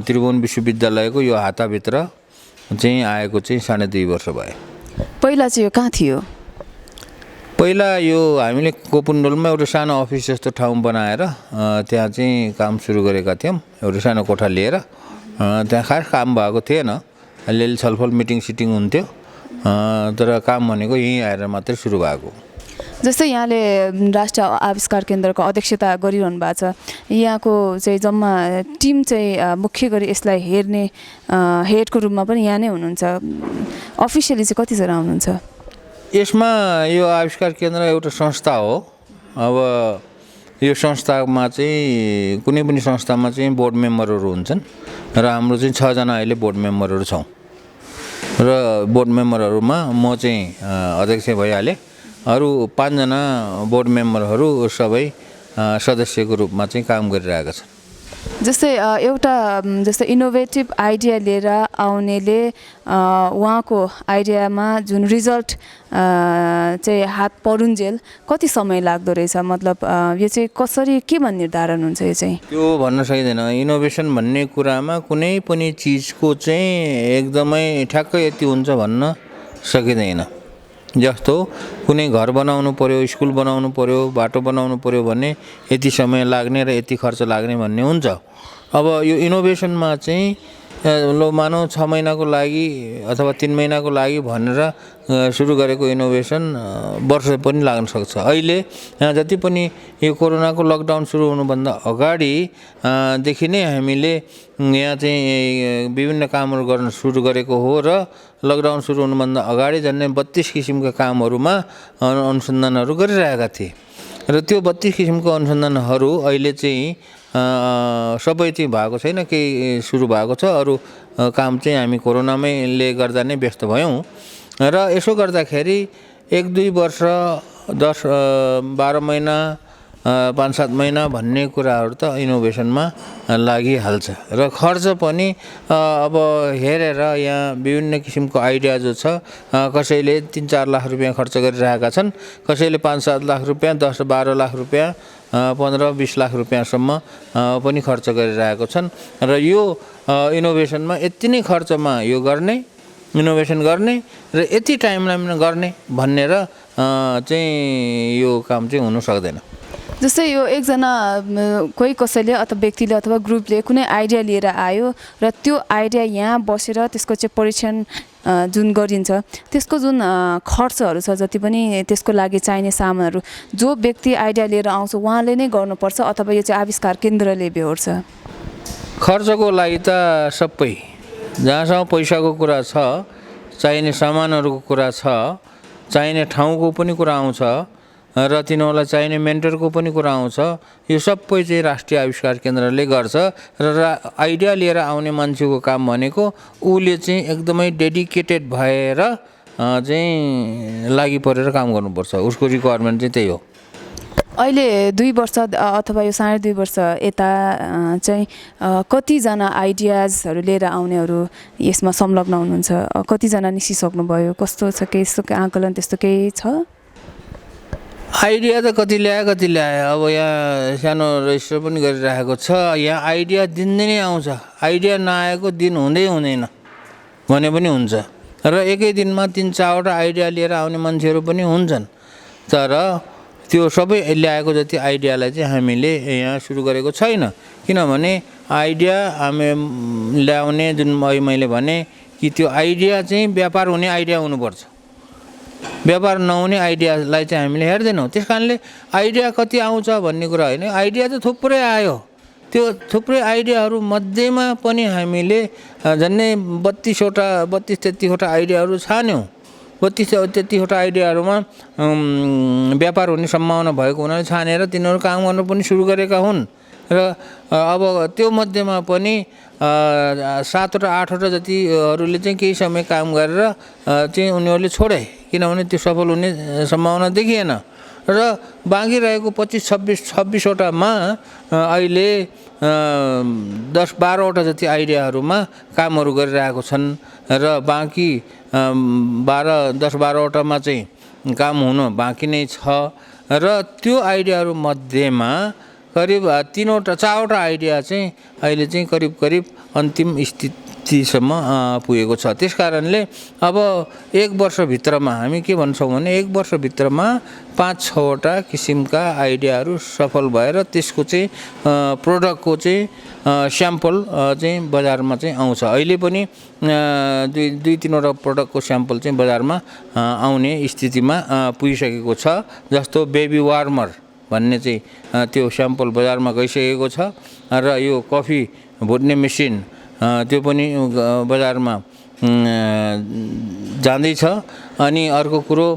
त्रिभुवन विश्वविद्यालयको यो हाताभित्र चाहिँ आएको चाहिँ 2.5 वर्ष भयो। पहिला चाहिँ यो कहाँ थियो? पहिला यो हामीले कोपुन्डोलमा एउटा सानो अफिस जस्तो ठाउँ बनाएर त्यहाँ चाहिँ काम सुरु गरेका थियौँ। एउटा सानो कोठा लिएर त्यहाँ खास काम भएको थिएन, अलिअलि छलफल मिटिङ सिटिङ हुन्थ्यो, तर काम भनेको यहीँ आएर मात्रै सुरु भएको। जस्तै यहाँले राष्ट्रिय आविष्कार केन्द्रको अध्यक्षता गरिरहनु भएको छ, यहाँको चाहिँ जम्मा टिम चाहिँ मुख्य गरी यसलाई हेर्ने हेडको रूपमा पनि यहाँ नै हुनुहुन्छ। अफिसियली चाहिँ कतिजना हुनुहुन्छ यसमा? यो आविष्कार केन्द्र एउटा संस्था हो। अब यो संस्थामा चाहिँ कुनै पनि संस्थामा चाहिँ बोर्ड मेम्बरहरू हुन्छन् र हाम्रो चाहिँ 6 जना अहिले बोर्ड मेम्बरहरू छौँ। र बोर्ड मेम्बरहरूमा म चाहिँ अध्यक्ष भइहालेँ, अरू 5 जना बोर्ड मेम्बरहरू सबै सदस्यको रूपमा चाहिँ काम गरिरहेका छन्। जस्तै जस्तै इनोभेटिभ आइडिया लिएर आउनेले उहाँको आइडियामा जुन रिजल्ट चाहिँ हात परुन्जेल कति समय लाग्दो रहेछ? मतलब यो चाहिँ कसरी केमा निर्धारण हुन्छ? यो चाहिँ त्यो भन्न सकिँदैन। इनोभेसन भन्ने कुरामा कुनै पनि चिजको चाहिँ एकदमै ठ्याक्कै यति हुन्छ भन्न सकिँदैन। जस्तो कुनै घर बनाउनु पर्यो, स्कुल बनाउनु पर्यो, बाटो बनाउनु पर्यो भने यति समय लाग्ने र यति खर्च लाग्ने भन्ने हुन्छ। अब यो इनोभेसनमा चाहिँ लो मानौ 6 महिनाको लागि अथवा 3 महिनाको लागि भनेर सुरु गरेको इनोभेसन वर्ष पनि लाग्न सक्छ। अहिले जति पनि यो कोरोनाको लकडाउन सुरु हुनुभन्दा अगाडिदेखि नै हामीले यहाँ चाहिँ विभिन्न कामहरू गर्न सुरु गरेको हो र लकडाउन सुरु हुनुभन्दा अगाडि झन्डै 32 किसिमका कामहरूमा अनुसन्धानहरू गरिरहेका थिए र त्यो 32 किसिमको अनुसन्धानहरू अहिले चाहिँ सबै चाहिँ भएको छैन, केही सुरु भएको छ। अरू काम चाहिँ हामी कोरोनाले गर्दा नै व्यस्त भयौँ र यसो गर्दाखेरि 1-2 वर्ष 10-12 महिना 5-7 महिना भन्ने कुराहरू त इनोभेसनमा लागिहाल्छ र खर्च पनि अब हेरेर यहाँ विभिन्न किसिमको आइडिया जो छ, कसैले 3-4 लाख रुपियाँ खर्च गरिरहेका छन्, कसैले 5-7 लाख रुपियाँ, 10-12 लाख रुपियाँ, 15-20 लाख रुपियाँसम्म पनि खर्च गरिरहेको छन् र यो इनोभेसनमा यति नै खर्चमा यो गर्ने, इनोभेसन गर्ने र यति टाइम लाइनमा गर्ने भनेर चाहिँ यो काम चाहिँ हुन सक्दैन। जस्तै यो एकजना कोही कसैले अथवा व्यक्तिले अथवा ग्रुपले कुनै आइडिया लिएर आयो र त्यो आइडिया यहाँ बसेर त्यसको चाहिँ परीक्षण जुन गरिन्छ, त्यसको जुन खर्चहरू छ, जति पनि त्यसको लागि चाहिने सामानहरू जो व्यक्ति आइडिया लिएर आउँछ उहाँले नै गर्नुपर्छ अथवा यो चाहिँ आविष्कार केन्द्रले बेहोर्छ? खर्चको लागि त सबै जहाँसम्म पैसाको कुरा छ, चाहिने सामानहरूको कुरा छ, चाहिने ठाउँको पनि कुरा आउँछ र तिनीहरूलाई चाहिने मेन्टरको पनि कुरा आउँछ। यो सबै चाहिँ राष्ट्रिय आविष्कार केन्द्रले गर्छ र आइडिया लिएर आउने मान्छेको काम भनेको उसले चाहिँ एकदमै डेडिकेटेड भएर चाहिँ लागि परेर काम गर्नुपर्छ। उसको रिक्वायरमेन्ट चाहिँ त्यही हो। अहिले 2 वर्ष अथवा यो 2.5 वर्ष यता चाहिँ कतिजना आइडियाजहरू लिएर आउनेहरू यसमा संलग्न हुनुहुन्छ? कतिजना निस्किसक्नुभयो? कस्तो छ, केही यस्तो आकलन त्यस्तो केही छ? आइडिया त कति ल्यायो अब यहाँ सानो रेजिस्टर पनि गरिराखेको छ। यहाँ आइडिया दिनदिनै आउँछ, आइडिया नआएको दिन हुँदैन भने पनि हुन्छ र एकै दिनमा 3-4वटा आइडिया लिएर आउने मान्छेहरू पनि हुन्छन्। तर त्यो सबै ल्याएको जति आइडियालाई चाहिँ हामीले यहाँ सुरु गरेको छैन, किनभने आइडिया हामी ल्याउने जुन मैले भने कि त्यो आइडिया चाहिँ व्यापार हुने आइडिया हुनुपर्छ, व्यापार नहुने आइडियालाई चाहिँ हामीले हेर्दैनौँ। त्यस कारणले आइडिया कति आउँछ भन्ने कुरा होइन, आइडिया त थुप्रै आयो। त्यो थुप्रै आइडियाहरू मध्येमा पनि हामीले झन्डै 32-33वटा आइडियाहरू छान्यौँ। 32-33वटा आइडियाहरूमा व्यापार हुने सम्भावना भएको हुनाले छानेर तिनीहरू काम गर्न पनि सुरु गरेका हुन् र अब त्यो मध्येमा पनि 7वटा 8वटा जतिहरूले चाहिँ केही समय काम गरेर चाहिँ उनीहरूले छोडे, किनभने त्यो सफल हुने सम्भावना देखिएन र बाँकी रहेको 25-26-26वटामा अहिले 10-12वटा जति आइडियाहरूमा कामहरू गरिरहेको छन् र बाँकी 10-12वटामा चाहिँ काम हुन बाँकी नै छ र त्यो आइडियाहरू मध्येमा करिब 4वटा आइडिया चाहिँ अहिले चाहिँ करिब अन्तिम स्थितिसम्म पुगेको छ। त्यस कारणले अब 1 वर्षभित्रमा हामी के भन्छौँ भने 1 वर्षभित्रमा 5-6वटा किसिमका आइडियाहरू सफल भएर त्यसको चाहिँ प्रोडक्टको चाहिँ स्याम्पल चाहिँ बजारमा चाहिँ आउँछ। अहिले पनि 2-3वटा प्रोडक्टको स्याम्पल चाहिँ बजारमा आउने स्थितिमा पुगिसकेको छ। जस्तो बेबी वार्मर भन्ने चाहिँ त्यो स्याम्पल बजारमा गइसकेको छ र यो कफी भुट्ने मेसिन त्यो पनि बजारमा जाँदैछ। अनि अर्को कुरो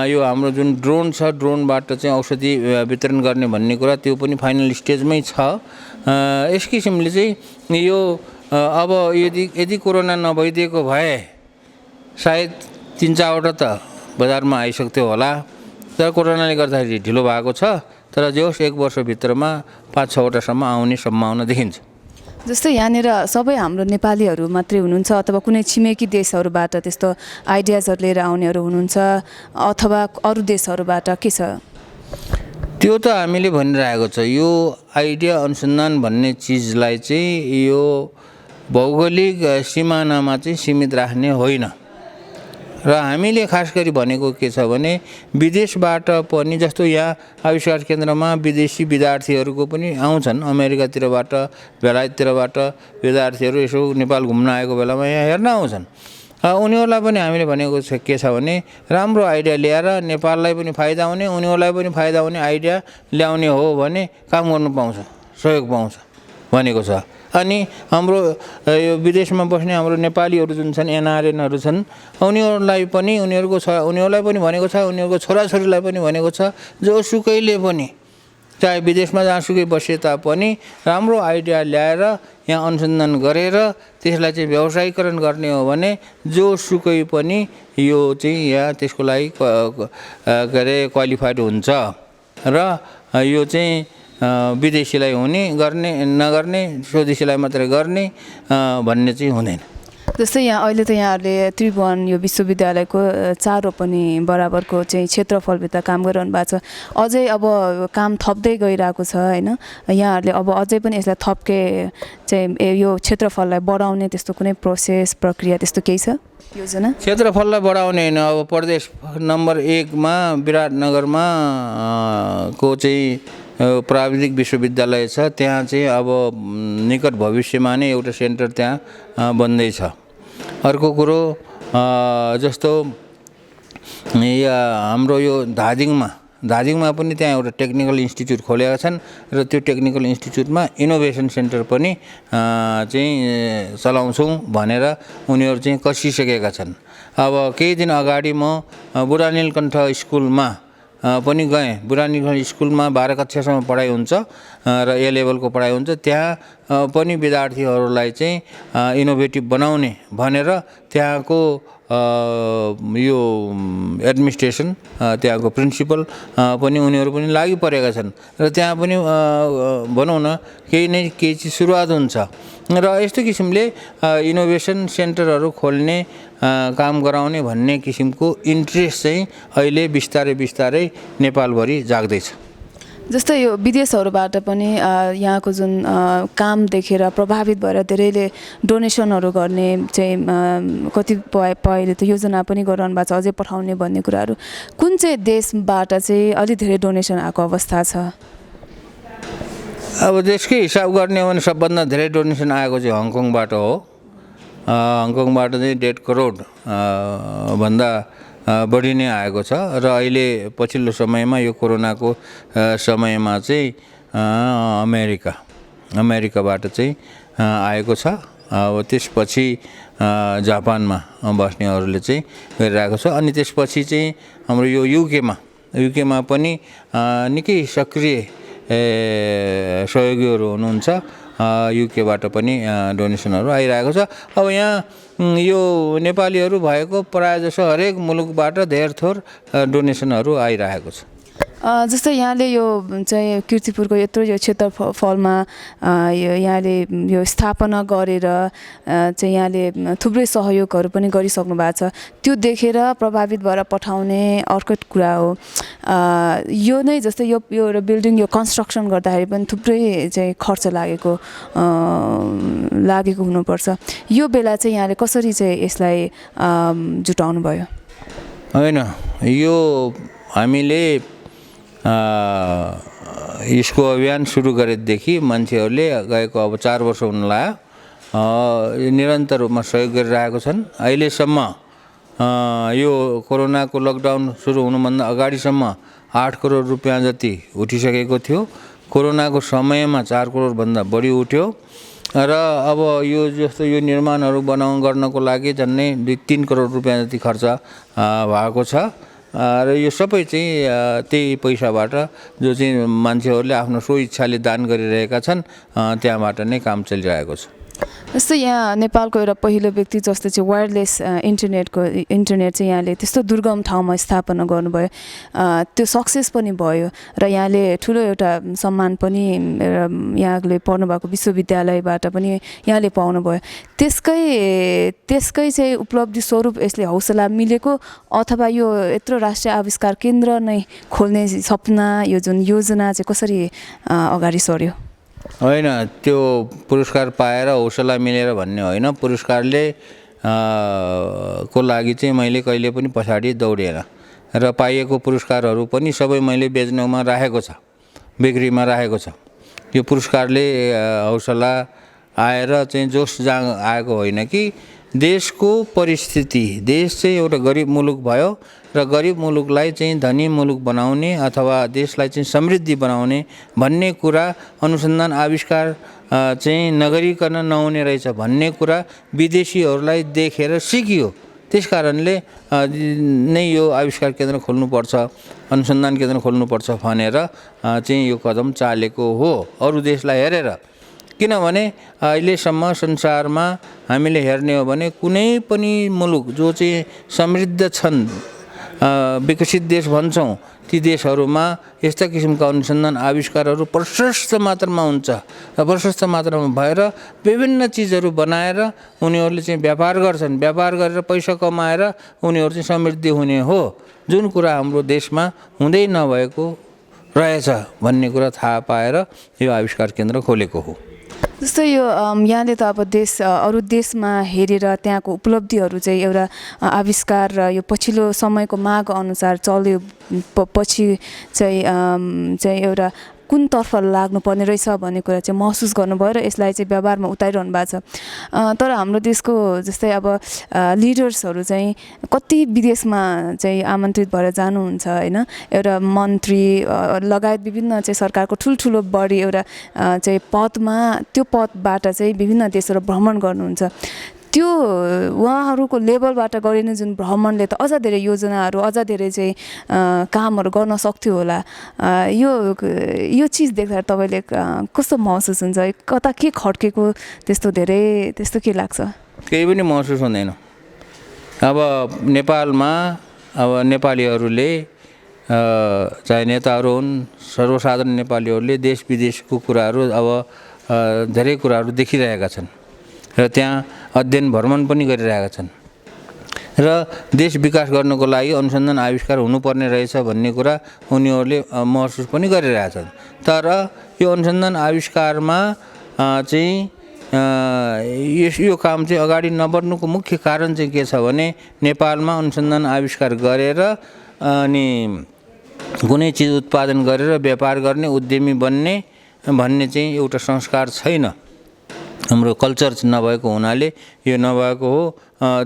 यो हाम्रो जुन ड्रोन छ, ड्रोनबाट चाहिँ औषधि वितरण गर्ने भन्ने कुरा त्यो पनि फाइनल स्टेजमै छ। यस किसिमले चाहिँ यो अब यदि कोरोना नभइदिएको भए सायद 3-4वटा त बजारमा आइसक्थ्यो होला, तर कोरोनाले गर्दाखेरि ढिलो भएको छ। तर जे होस् 1 वर्षभित्रमा 5-6वटासम्म आउने सम्भावना देखिन्छ। जस्तै यहाँनिर सबै हाम्रो नेपालीहरू मात्रै हुनुहुन्छ अथवा कुनै छिमेकी देशहरूबाट त्यस्तो आइडियाजहरू लिएर आउनेहरू हुनुहुन्छ अथवा अरू देशहरूबाट के छ? त्यो त हामीले भनिरहेको छ, यो आइडिया अनुसन्धान भन्ने चिजलाई चाहिँ यो भौगोलिक सिमानामा चाहिँ सीमित राख्ने होइन र हामीले खास गरी भनेको के छ भने विदेशबाट पनि, जस्तो यहाँ आविष्कार केन्द्रमा विदेशी विद्यार्थीहरूको पनि आउँछन्, अमेरिकातिरबाट बेलायततिरबाट विद्यार्थीहरू यसो नेपाल घुम्न आएको बेलामा यहाँ हेर्न आउँछन्। उनीहरूलाई पनि हामीले भनेको के छ भने राम्रो आइडिया ल्याएर नेपाललाई पनि फाइदा हुने उनीहरूलाई पनि फाइदा हुने आइडिया ल्याउने हो भने काम गर्नु पाउँछ, सहयोग पाउँछ भनेको छ। अनि हाम्रो यो विदेशमा बस्ने हाम्रो नेपालीहरू जुन छन्, एनआरएनहरू छन्, उनीहरूलाई पनि भनेको छ, उनीहरूको छोराछोरीलाई पनि भनेको छ, जोसुकैले पनि चाहे विदेशमा जहाँसुकै बसे तापनि राम्रो आइडिया ल्याएर यहाँ अनुसन्धान गरेर त्यसलाई चाहिँ व्यवसायीकरण गर्ने हो भने जोसुकै पनि यो चाहिँ यहाँ त्यसको लागि क्वालिफाइड हुन्छ र यो चाहिँ विदेशीलाई हुने गर्ने नगर्ने, स्वदेशीलाई मात्रै गर्ने भन्ने चाहिँ हुँदैन। जस्तै यहाँ अहिले त यहाँहरूले त्रिभुवन यो विश्वविद्यालयको 4 पनि बराबरको चाहिँ क्षेत्रफलभित्र काम गरिरहनु भएको छ। अझै अब काम थप्दै गइरहेको छ होइन, यहाँहरूले अब अझै पनि यसलाई थप्के चाहिँ यो क्षेत्रफललाई बढाउने त्यस्तो कुनै प्रोसेस प्रक्रिया त्यस्तो केही छ योजना? क्षेत्रफललाई बढाउने होइन, अब प्रदेश नम्बर 1मा विराटनगरमा को चाहिँ प्राविधिक विश्वविद्यालय छ, त्यहाँ चाहिँ अब निकट भविष्यमा नै एउटा सेन्टर त्यहाँ बन्दैछ। अर्को कुरो जस्तो हाम्रो यो धादिङमा पनि त्यहाँ एउटा टेक्निकल इन्स्टिच्युट खोलेका छन् र त्यो टेक्निकल इन्स्टिच्युटमा इनोभेसन सेन्टर पनि चाहिँ चलाउँछौँ भनेर उनीहरू चाहिँ कसिसकेका छन्। अब केही दिन अगाडि म बुढा नीलकण्ठ स्कुलमा पनि गएँ। बुढा नीलकण्ठ स्कुलमा 12 कक्षासम्म पढाइ हुन्छ र ए लेभलको पढाइ हुन्छ। त्यहाँ पनि विद्यार्थीहरूलाई चाहिँ इनोभेटिभ बनाउने भनेर त्यहाँको यो एडमिनिस्ट्रेसन, त्यहाँको प्रिन्सिपल पनि उनीहरू पनि लागि परेका छन् र त्यहाँ पनि भनौँ न केही चिज सुरुवात हुन्छ। र यस्तो किसिमले इनोभेसन सेन्टरहरू खोल्ने काम गराउने भन्ने किसिमको इन्ट्रेस्ट चाहिँ अहिले बिस्तारै बिस्तारै नेपालभरि जाग्दैछ। जस्तै यो विदेशहरूबाट पनि यहाँको जुन काम देखेर प्रभावित भएर धेरैले डोनेसनहरू गर्ने चाहिँ कतिपयले त योजना पनि गरिरहनु भएको छ अझै पठाउने भन्ने कुराहरू। कुन चाहिँ देशबाट चाहिँ अलि धेरै डोनेसन आएको अवस्था छ? अब देशकै हिसाब गर्ने हो भने सबभन्दा धेरै डोनेसन आएको चाहिँ हङकङबाट हो। हङकङबाट चाहिँ 1.5 करोड भन्दा बढी नै आएको छ र अहिले पछिल्लो समयमा यो कोरोनाको समयमा चाहिँ अमेरिकाबाट चाहिँ आएको छ। अब त्यसपछि जापानमा बस्नेहरूले चाहिँ गरिरहेको छ। अनि त्यसपछि चाहिँ हाम्रो यो युकेमा पनि निकै सक्रिय सहयोगीहरू हुनुहुन्छ। युकेबाट पनि डोनेसनहरू आइरहेको छ। अब यहाँ यो नेपालीहरू भएको प्रायःजसो हरेक मुलुकबाट धेर थोर डोनेसनहरू आइरहेको छ। जस्तै यहाँले यो चाहिँ कीर्तिपुरको यत्रो यो क्षेत्रफलमा यहाँले यो स्थापना गरेर चाहिँ यहाँले थुप्रै सहयोगहरू पनि गरिसक्नु भएको छ। त्यो देखेर प्रभावित भएर पठाउने अर्को कुरा हो। यो नै जस्तै यो एउटा बिल्डिङ यो कन्स्ट्रक्सन गर्दाखेरि पनि थुप्रै चाहिँ खर्च लागेको हुनुपर्छ। यो बेला चाहिँ यहाँले कसरी चाहिँ यसलाई जुटाउनु भयो? होइन, यो हामीले यसको अभियान सुरु गरेदेखि मान्छेहरूले गएको अब 4 वर्ष हुन लाग्यो निरन्तर रूपमा सहयोग गरिरहेको छन्। अहिलेसम्म यो कोरोनाको लकडाउन सुरु हुनुभन्दा अगाडिसम्म 8 करोड रुपियाँ जति उठिसकेको थियो। कोरोनाको समयमा 4 करोडभन्दा बढी उठ्यो र अब यो जस्तो यो निर्माणहरू गर्नको लागि झन्डै 2-3 करोड रुपियाँ जति खर्च भएको छ र यो सबै चाहिँ त्यही पैसाबाट जो चाहिँ मान्छेहरूले आफ्नो स्वइच्छाले दान गरिरहेका छन् त्यहाँबाट नै काम चलिरहेको छ। जस्तै यहाँ नेपालको एउटा पहिलो व्यक्ति जस्तो चाहिँ वायरलेस इन्टरनेट चाहिँ यहाँले त्यस्तो दुर्गम ठाउँमा स्थापना गर्नुभयो। त्यो सक्सेस पनि भयो र यहाँले ठुलो एउटा सम्मान पनि यहाँले पढ्नुभएको विश्वविद्यालयबाट पनि यहाँले पाउनुभयो। त्यसकै चाहिँ उपलब्धि स्वरूप यसले हौसला मिलेको अथवा यो यत्रो राष्ट्रिय आविष्कार केन्द्र नै खोल्ने सपना यो जुन योजना चाहिँ कसरी अगाडि सर्यो? होइन, त्यो पुरस्कार पाएर हौसला मिलेर भन्ने होइन। पुरस्कारले को लागि चाहिँ मैले कहिले पनि पछाडि दौडेन र पाइएको पुरस्कारहरू पनि सबै मैले बेच्नुमा राखेको छ, बिक्रीमा राखेको छ। यो पुरस्कारले हौसला आएर चाहिँ जोस आएको होइन कि देशको परिस्थिति, देश चाहिँ एउटा गरिब मुलुक भयो र गरिब मुलुकलाई चाहिँ धनी मुलुक बनाउने अथवा देशलाई चाहिँ समृद्धि बनाउने भन्ने कुरा अनुसन्धान आविष्कार चाहिँ नगरिकन नहुने रहेछ भन्ने कुरा विदेशीहरूलाई देखेर सिकियो। त्यस कारणले नै यो आविष्कार केन्द्र खोल्नुपर्छ, अनुसन्धान केन्द्र खोल्नुपर्छ भनेर चाहिँ यो कदम चालेको हो अरू देशलाई हेरेर। किनभने अहिलेसम्म संसारमा हामीले हेर्ने हो भने कुनै पनि मुलुक जो चाहिँ समृद्ध छन्, विकसित देश भन्छौँ, ती देशहरूमा यस्ता किसिमका अनुसन्धान आविष्कारहरू प्रशस्त मात्रामा हुन्छ र प्रशस्त मात्रामा भएर विभिन्न चिजहरू बनाएर उनीहरूले चाहिँ व्यापार गर्छन्। व्यापार गरेर पैसा कमाएर उनीहरू चाहिँ समृद्धि हुने हो, जुन कुरा हाम्रो देशमा हुँदै नभएको रहेछ भन्ने कुरा थाहा पाएर यो आविष्कार केन्द्र खोलेको हो। जस्तै यो यहाँले त अब अरू देशमा हेरेर त्यहाँको उपलब्धिहरू चाहिँ एउटा आविष्कार र यो पछिल्लो समयको माग अनुसार चल्यो पछि चाहिँ एउटा कुनतर्फ लाग्नुपर्ने रहेछ भन्ने कुरा चाहिँ महसुस गर्नुभयो र यसलाई चाहिँ व्यवहारमा उतारिरहनु भएको छ। तर हाम्रो देशको जस्तै अब लिडर्सहरू चाहिँ कति विदेशमा चाहिँ आमन्त्रित भएर जानुहुन्छ होइन, एउटा मन्त्री लगायत विभिन्न चाहिँ सरकारको ठुल्ठुलो बढी एउटा चाहिँ पदमा, त्यो पदबाट चाहिँ विभिन्न देशहरू भ्रमण गर्नुहुन्छ। त्यो उहाँहरूको लेभलबाट गरिने जुन भ्रमणले त अझ धेरै योजनाहरू, अझ धेरै चाहिँ कामहरू गर्न सक्थ्यो होला। यो चिज देख्दा तपाईँले कस्तो महसुस हुन्छ? कता के खड्केको त्यस्तो के लाग्छ? केही पनि महसुस हुँदैन। अब नेपालमा अब नेपालीहरूले चाहे नेताहरू हुन्, सर्वसाधारण नेपालीहरूले देश विदेशको कुराहरू अब धेरै कुराहरू देखिरहेका छन्। र त्यहाँ अध्ययन भ्रमण पनि गरिरहेका छन् र देश विकास गर्नको लागि अनुसन्धान आविष्कार हुनुपर्ने रहेछ भन्ने कुरा उनीहरूले महसुस पनि गरिरहेछन्। तर यो अनुसन्धान आविष्कारमा चाहिँ यो काम चाहिँ अगाडि नबढ्नुको मुख्य कारण चाहिँ के छ भने नेपालमा अनुसन्धान आविष्कार गरेर अनि कुनै चिज उत्पादन गरेर व्यापार गर्ने उद्यमी बन्ने भन्ने चाहिँ एउटा संस्कार छैन। हाम्रो कल्चर नभएको हुनाले यो नभएको हो।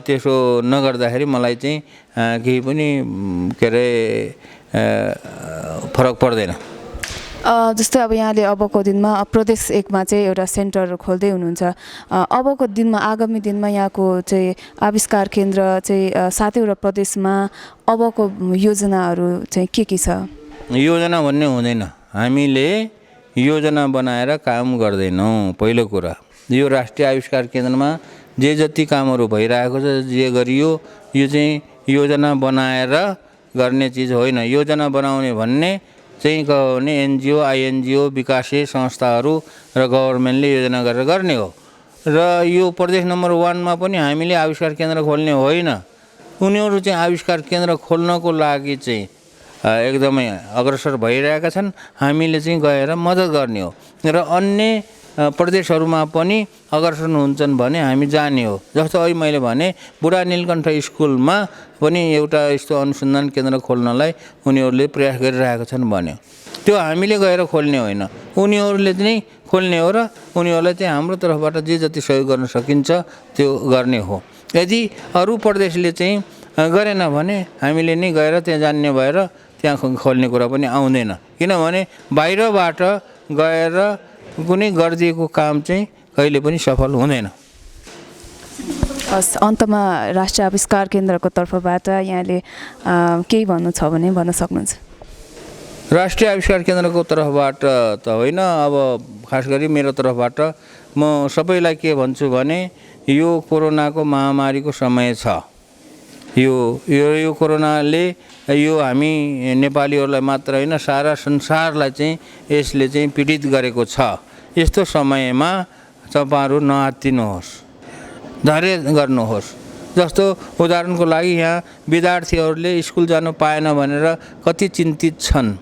त्यसो नगर्दाखेरि मलाई चाहिँ केही पनि के अरे फरक पर्दैन। जस्तै अब यहाँले अबको दिनमा प्रदेश 1 मा चाहिँ एउटा सेन्टर खोल्दै हुनुहुन्छ। अबको दिनमा आगामी दिनमा यहाँको चाहिँ आविष्कार केन्द्र चाहिँ 7वटा प्रदेशमा अबको योजनाहरू चाहिँ के छ? योजना भन्ने हुँदैन, हामीले योजना बनाएर काम गर्दैनौँ। पहिलो कुरा यो राष्ट्रिय आविष्कार केन्द्रमा जे जति कामहरू भइरहेको छ, जे गरियो, यो चाहिँ योजना बनाएर गर्ने चिज होइन। योजना बनाउने भन्ने चाहिँ भने एनजिओ, आइएनजिओ, विकासीय संस्थाहरू र गभर्मेन्टले योजना गरेर गर्ने हो। र यो प्रदेश नम्बर 1 मा पनि हामीले आविष्कार केन्द्र खोल्ने होइन। उनीहरू चाहिँ आविष्कार केन्द्र खोल्नको लागि चाहिँ एकदमै अग्रसर भइरहेका छन्। हामीले चाहिँ गएर मद्दत गर्ने हो र अन्य प्रदेशहरूमा पनि अग्रसर हुन्छन् भने हामी जाने हो। जस्तो अहिले मैले भने बुढा नीलकण्ठ स्कुलमा पनि एउटा यस्तो अनुसन्धान केन्द्र खोल्नलाई उनीहरूले प्रयास गरिरहेका छन् भन्यो। त्यो हामीले गएर खोल्ने होइन, उनीहरूले चाहिँ खोल्ने हो र उनीहरूलाई चाहिँ हाम्रो तर्फबाट जे जति सहयोग गर्न सकिन्छ त्यो गर्ने हो। यदि अरू प्रदेशले चाहिँ गरेन भने हामीले नै गएर त्यहाँ जान्ने भएर त्यहाँ खोल्ने कुरा पनि आउँदैन। किनभने बाहिरबाट गएर कुनै गरिदिएको काम चाहिँ कहिले पनि सफल हुँदैन। हस्, अन्तमा राष्ट्रिय आविष्कार केन्द्रको तर्फबाट यहाँले केही भन्नु छ भने भन्न सक्नुहुन्छ। राष्ट्रिय आविष्कार केन्द्रको तर्फबाट त होइन, अब खास गरी मेरो तर्फबाट म सबैलाई के भन्छु भने यो कोरोनाको महामारीको समय छ। यो कोरोनाले यो हामी नेपालीहरूलाई मात्र होइन, सारा संसारलाई चाहिँ यसले चाहिँ पीडित गरेको छ। यस्तो समयमा तपाईँहरू नआत्तिनुहोस्, धैर्य गर्नुहोस्। जस्तो उदाहरणको लागि यहाँ विद्यार्थीहरूले स्कुल जानु पाएन भनेर कति चिन्तित छन्।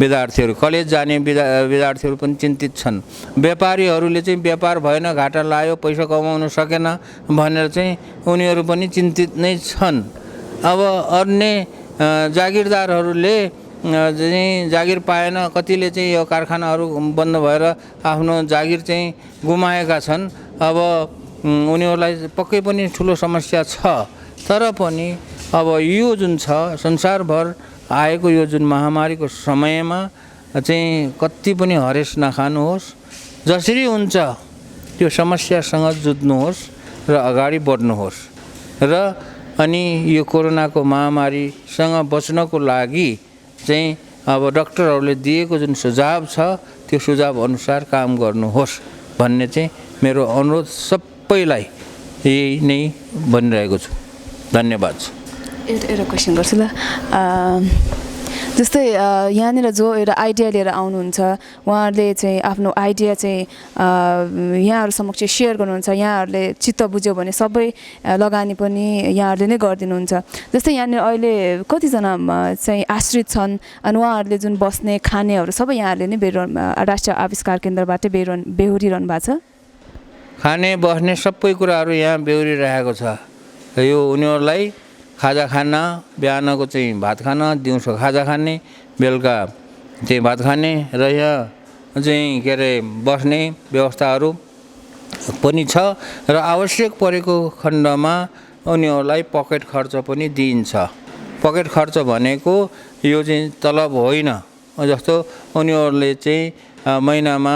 विद्यार्थीहरू, कलेज जाने विद्यार्थीहरू पनि चिन्तित छन्। व्यापारीहरूले चाहिँ व्यापार भएन, घाटा लाग्यो, पैसा कमाउन सकेन भनेर चाहिँ उनीहरू पनि चिन्तित नै छन्। अब अन्य जागिरदारहरूले चाहिँ जागिर पाएन, कतिले चाहिँ यो कारखानाहरू बन्द भएर आफ्नो जागिर चाहिँ गुमाएका छन्। अब उनीहरूलाई पक्कै पनि ठुलो समस्या छ। तर पनि अब यो जुन छ संसारभर आएको यो जुन महामारीको समयमा चाहिँ कति पनि हरेस नखानुहोस्। जसरी हुन्छ त्यो समस्यासँग जुझ्नुहोस् र अगाडि बढ्नुहोस्। र अनि यो कोरोनाको महामारीसँग बच्नको लागि चाहिँ अब डाक्टरहरूले दिएको जुन सुझाव छ त्यो सुझाव अनुसार काम गर्नुहोस् भन्ने चाहिँ मेरो अनुरोध सबैलाई यही नै भनिरहेको छु। धन्यवाद। एउटा क्वेसन गर्छु ल। जस्तै यहाँनिर जो एउटा आइडिया लिएर आउनुहुन्छ, उहाँहरूले चाहिँ आफ्नो आइडिया चाहिँ यहाँहरू समक्ष सेयर गर्नुहुन्छ। यहाँहरूले चित्त बुझ्यो भने सबै लगानी पनि यहाँहरूले नै गरिदिनुहुन्छ। जस्तै यहाँनिर अहिले कतिजना चाहिँ आश्रित छन् अनि उहाँहरूले जुन बस्ने खानेहरू सबै यहाँहरूले नै राष्ट्रिय आविष्कार केन्द्रबाटै बेहोरिरहनु भएको छ। खाने बस्ने सबै कुराहरू यहाँ बेहोरिरहेको छ। यो उनीहरूलाई खाजा खाना, बिहानको चाहिँ भात खाना, दिउँसो खाजा खाने, बेलुका चाहिँ भात खाने र यहाँ चाहिँ के अरे बस्ने व्यवस्थाहरू पनि छ। र आवश्यक परेको खण्डमा उनीहरूलाई पकेट खर्च पनि दिइन्छ। पकेट खर्च भनेको यो चाहिँ तलब होइन। जस्तो उनीहरूले चाहिँ महिनामा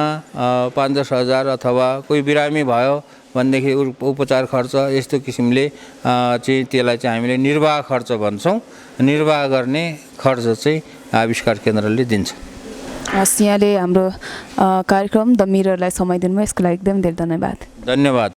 5-10 हजार अथवा कोही बिरामी भयो भनेदेखि उपचार खर्च यस्तो किसिमले चाहिँ त्यसलाई चाहिँ हामीले निर्वाह खर्च भन्छौँ। निर्वाह गर्ने खर्च चाहिँ आविष्कार केन्द्रले दिन्छ। हस्, यहाँले हाम्रो कार्यक्रम द मिररलाई समय दिनुभयो, यसको लागि एकदम धेरै धन्यवाद। धन्यवाद।